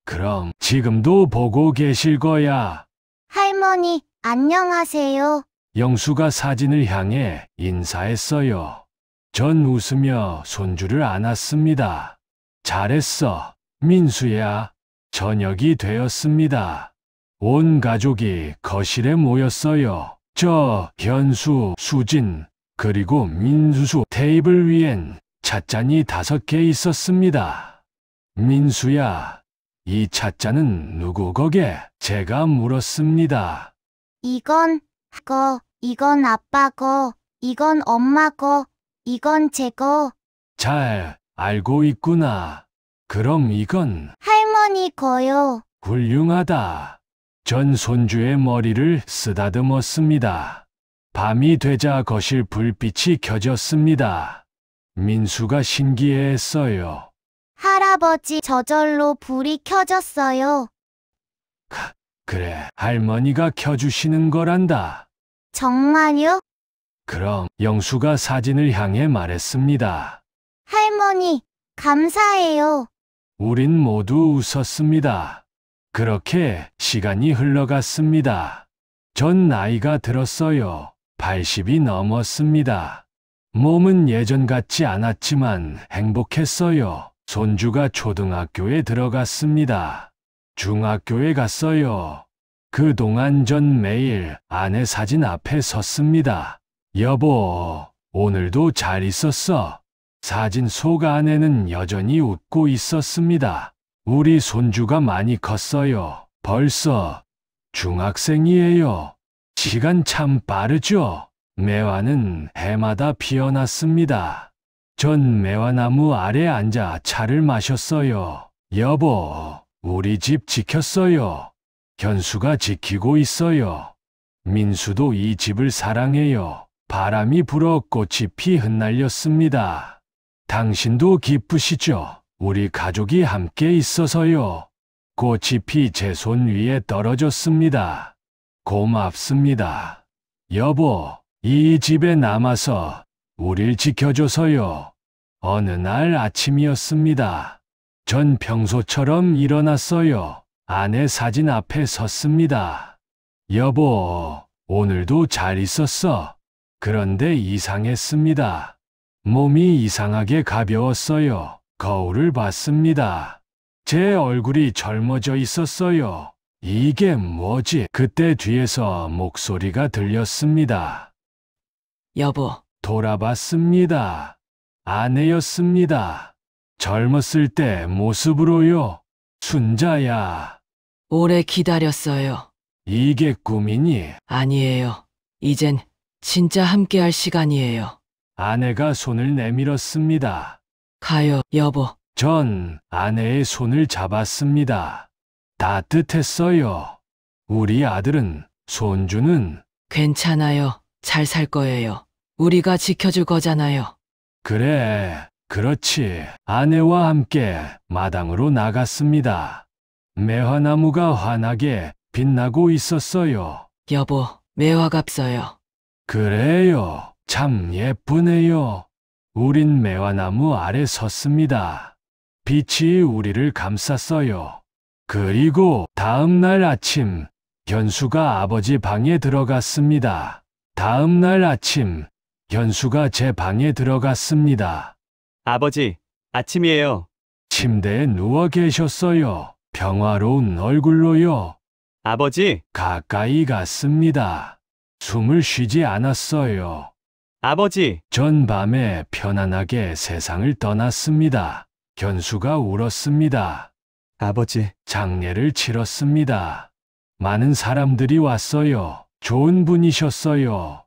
그럼 지금도 보고 계실 거야. 할머니, 안녕하세요. 영수가 사진을 향해 인사했어요. 전 웃으며 손주를 안았습니다. 잘했어, 민수야. 저녁이 되었습니다. 온 가족이 거실에 모였어요. 저, 현수, 수진, 그리고 민수. 테이블 위엔 찻잔이 5개 있었습니다. 민수야, 이 찻잔은 누구 거게? 제가 물었습니다. 이건 이건 아빠 거, 이건 엄마 거, 이건 제 거. 잘 알고 있구나. 그럼 이건 할머니 거요. 훌륭하다. 전 손주의 머리를 쓰다듬었습니다. 밤이 되자 거실 불빛이 켜졌습니다. 민수가 신기해했어요. 할아버지, 저절로 불이 켜졌어요. 그래, 할머니가 켜주시는 거란다. 정말요? 그럼 영수가 사진을 향해 말했습니다. 할머니, 감사해요. 우린 모두 웃었습니다. 그렇게 시간이 흘러갔습니다. 전 나이가 들었어요. 80이 넘었습니다. 몸은 예전 같지 않았지만 행복했어요. 손주가 초등학교에 들어갔습니다. 중학교에 갔어요. 그동안 전 매일 아내 사진 앞에 섰습니다. 여보, 오늘도 잘 있었어. 사진 속 아내는 여전히 웃고 있었습니다. 우리 손주가 많이 컸어요. 벌써 중학생이에요. 시간 참 빠르죠? 매화는 해마다 피어났습니다. 전 매화나무 아래 앉아 차를 마셨어요. 여보, 우리 집 지켰어요. 현수가 지키고 있어요. 민수도 이 집을 사랑해요. 바람이 불어 꽃이 피 흩날렸습니다. 당신도 기쁘시죠? 우리 가족이 함께 있어서요. 꽃이 피 제 손 위에 떨어졌습니다. 고맙습니다. 여보, 이 집에 남아서 우릴 지켜줘서요. 어느 날 아침이었습니다. 전 평소처럼 일어났어요. 아내 사진 앞에 섰습니다. 여보, 오늘도 잘 있었어. 그런데 이상했습니다. 몸이 이상하게 가벼웠어요. 거울을 봤습니다. 제 얼굴이 젊어져 있었어요. 이게 뭐지? 그때 뒤에서 목소리가 들렸습니다. 여보, 돌아봤습니다. 아내였습니다. 젊었을 때 모습으로요. 순자야. 오래 기다렸어요. 이게 꿈이니? 아니에요. 이젠 진짜 함께할 시간이에요. 아내가 손을 내밀었습니다. 가요, 여보. 전 아내의 손을 잡았습니다. 따뜻했어요. 우리 아들은, 손주는? 괜찮아요. 잘 살 거예요. 우리가 지켜줄 거잖아요. 그래, 그렇지. 아내와 함께 마당으로 나갔습니다. 매화나무가 환하게 빛나고 있었어요. 여보, 매화갑서요. 그래요. 참 예쁘네요. 우린 매화나무 아래 섰습니다. 빛이 우리를 감쌌어요. 그리고 다음 날 아침, 현수가 아버지 방에 들어갔습니다. 다음 날 아침, 현수가 제 방에 들어갔습니다. 아버지, 아침이에요. 침대에 누워 계셨어요. 평화로운 얼굴로요. 아버지, 가까이 갔습니다. 숨을 쉬지 않았어요. 아버지, 전 밤에 편안하게 세상을 떠났습니다. 현수가 울었습니다. 아버지, 장례를 치렀습니다. 많은 사람들이 왔어요. 좋은 분이셨어요.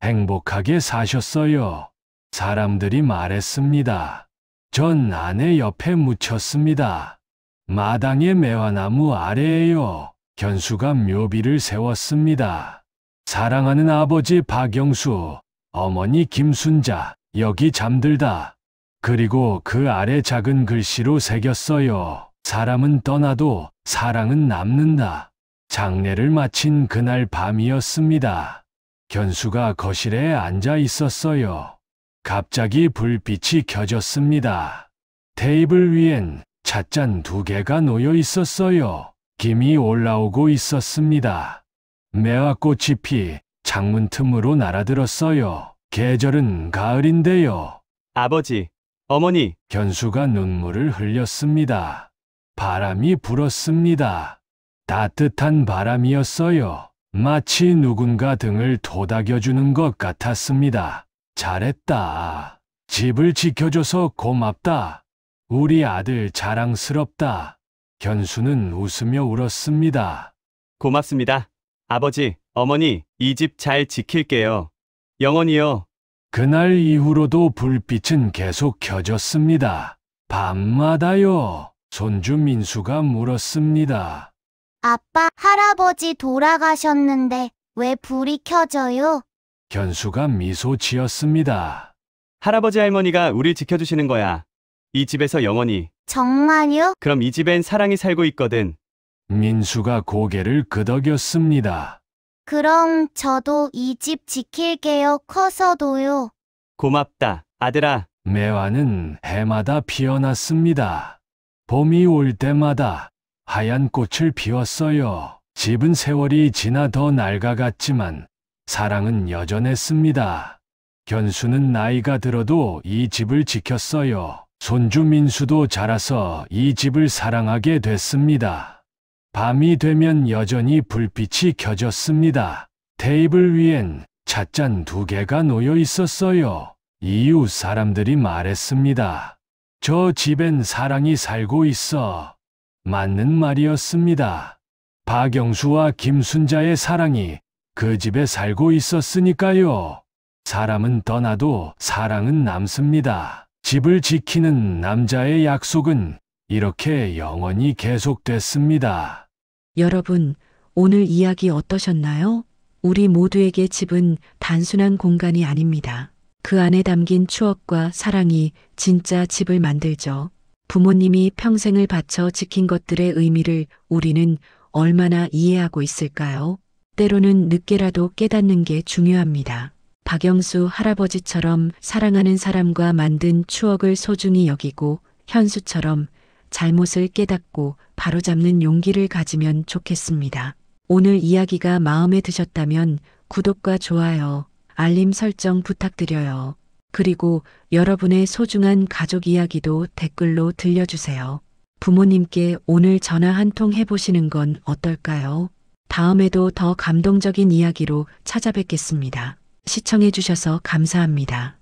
행복하게 사셨어요. 사람들이 말했습니다. 전 아내 옆에 묻혔습니다. 마당의 매화나무 아래에요. 현수가 묘비를 세웠습니다. 사랑하는 아버지 박영수, 어머니 김순자, 여기 잠들다. 그리고 그 아래 작은 글씨로 새겼어요. 사람은 떠나도 사랑은 남는다. 장례를 마친 그날 밤이었습니다. 현수가 거실에 앉아 있었어요. 갑자기 불빛이 켜졌습니다. 테이블 위엔 찻잔 2개가 놓여 있었어요. 김이 올라오고 있었습니다. 매화꽃이 피 창문 틈으로 날아들었어요. 계절은 가을인데요. 아버지, 어머니, 현수가 눈물을 흘렸습니다. 바람이 불었습니다. 따뜻한 바람이었어요. 마치 누군가 등을 토닥여주는 것 같았습니다. 잘했다. 집을 지켜줘서 고맙다. 우리 아들 자랑스럽다. 현수는 웃으며 울었습니다. 고맙습니다. 아버지, 어머니, 이 집 잘 지킬게요. 영원히요. 그날 이후로도 불빛은 계속 켜졌습니다. 밤마다요. 손주 민수가 물었습니다. 아빠, 할아버지 돌아가셨는데 왜 불이 켜져요? 현수가 미소 지었습니다. 할아버지 할머니가 우릴 지켜주시는 거야. 이 집에서 영원히. 정말요? 그럼 이 집엔 사랑이 살고 있거든. 민수가 고개를 끄덕였습니다. 그럼 저도 이 집 지킬게요. 커서도요. 고맙다, 아들아. 매화는 해마다 피어났습니다. 봄이 올 때마다 하얀 꽃을 피웠어요. 집은 세월이 지나 더 낡아갔지만 사랑은 여전했습니다. 견수는 나이가 들어도 이 집을 지켰어요. 손주 민수도 자라서 이 집을 사랑하게 됐습니다. 밤이 되면 여전히 불빛이 켜졌습니다. 테이블 위엔 찻잔 2개가 놓여 있었어요. 이웃 사람들이 말했습니다. 저 집엔 사랑이 살고 있어. 맞는 말이었습니다. 박영수와 김순자의 사랑이 그 집에 살고 있었으니까요. 사람은 떠나도 사랑은 남습니다. 집을 지키는 남자의 약속은 이렇게 영원히 계속됐습니다. 여러분, 오늘 이야기 어떠셨나요? 우리 모두에게 집은 단순한 공간이 아닙니다. 그 안에 담긴 추억과 사랑이 진짜 집을 만들죠. 부모님이 평생을 바쳐 지킨 것들의 의미를 우리는 얼마나 이해하고 있을까요? 때로는 늦게라도 깨닫는 게 중요합니다. 박영수 할아버지처럼 사랑하는 사람과 만든 추억을 소중히 여기고 현수처럼 잘못을 깨닫고 바로잡는 용기를 가지면 좋겠습니다. 오늘 이야기가 마음에 드셨다면 구독과 좋아요, 알림 설정 부탁드려요. 그리고 여러분의 소중한 가족 이야기도 댓글로 들려주세요. 부모님께 오늘 전화 한 통 해보시는 건 어떨까요? 다음에도 더 감동적인 이야기로 찾아뵙겠습니다. 시청해주셔서 감사합니다.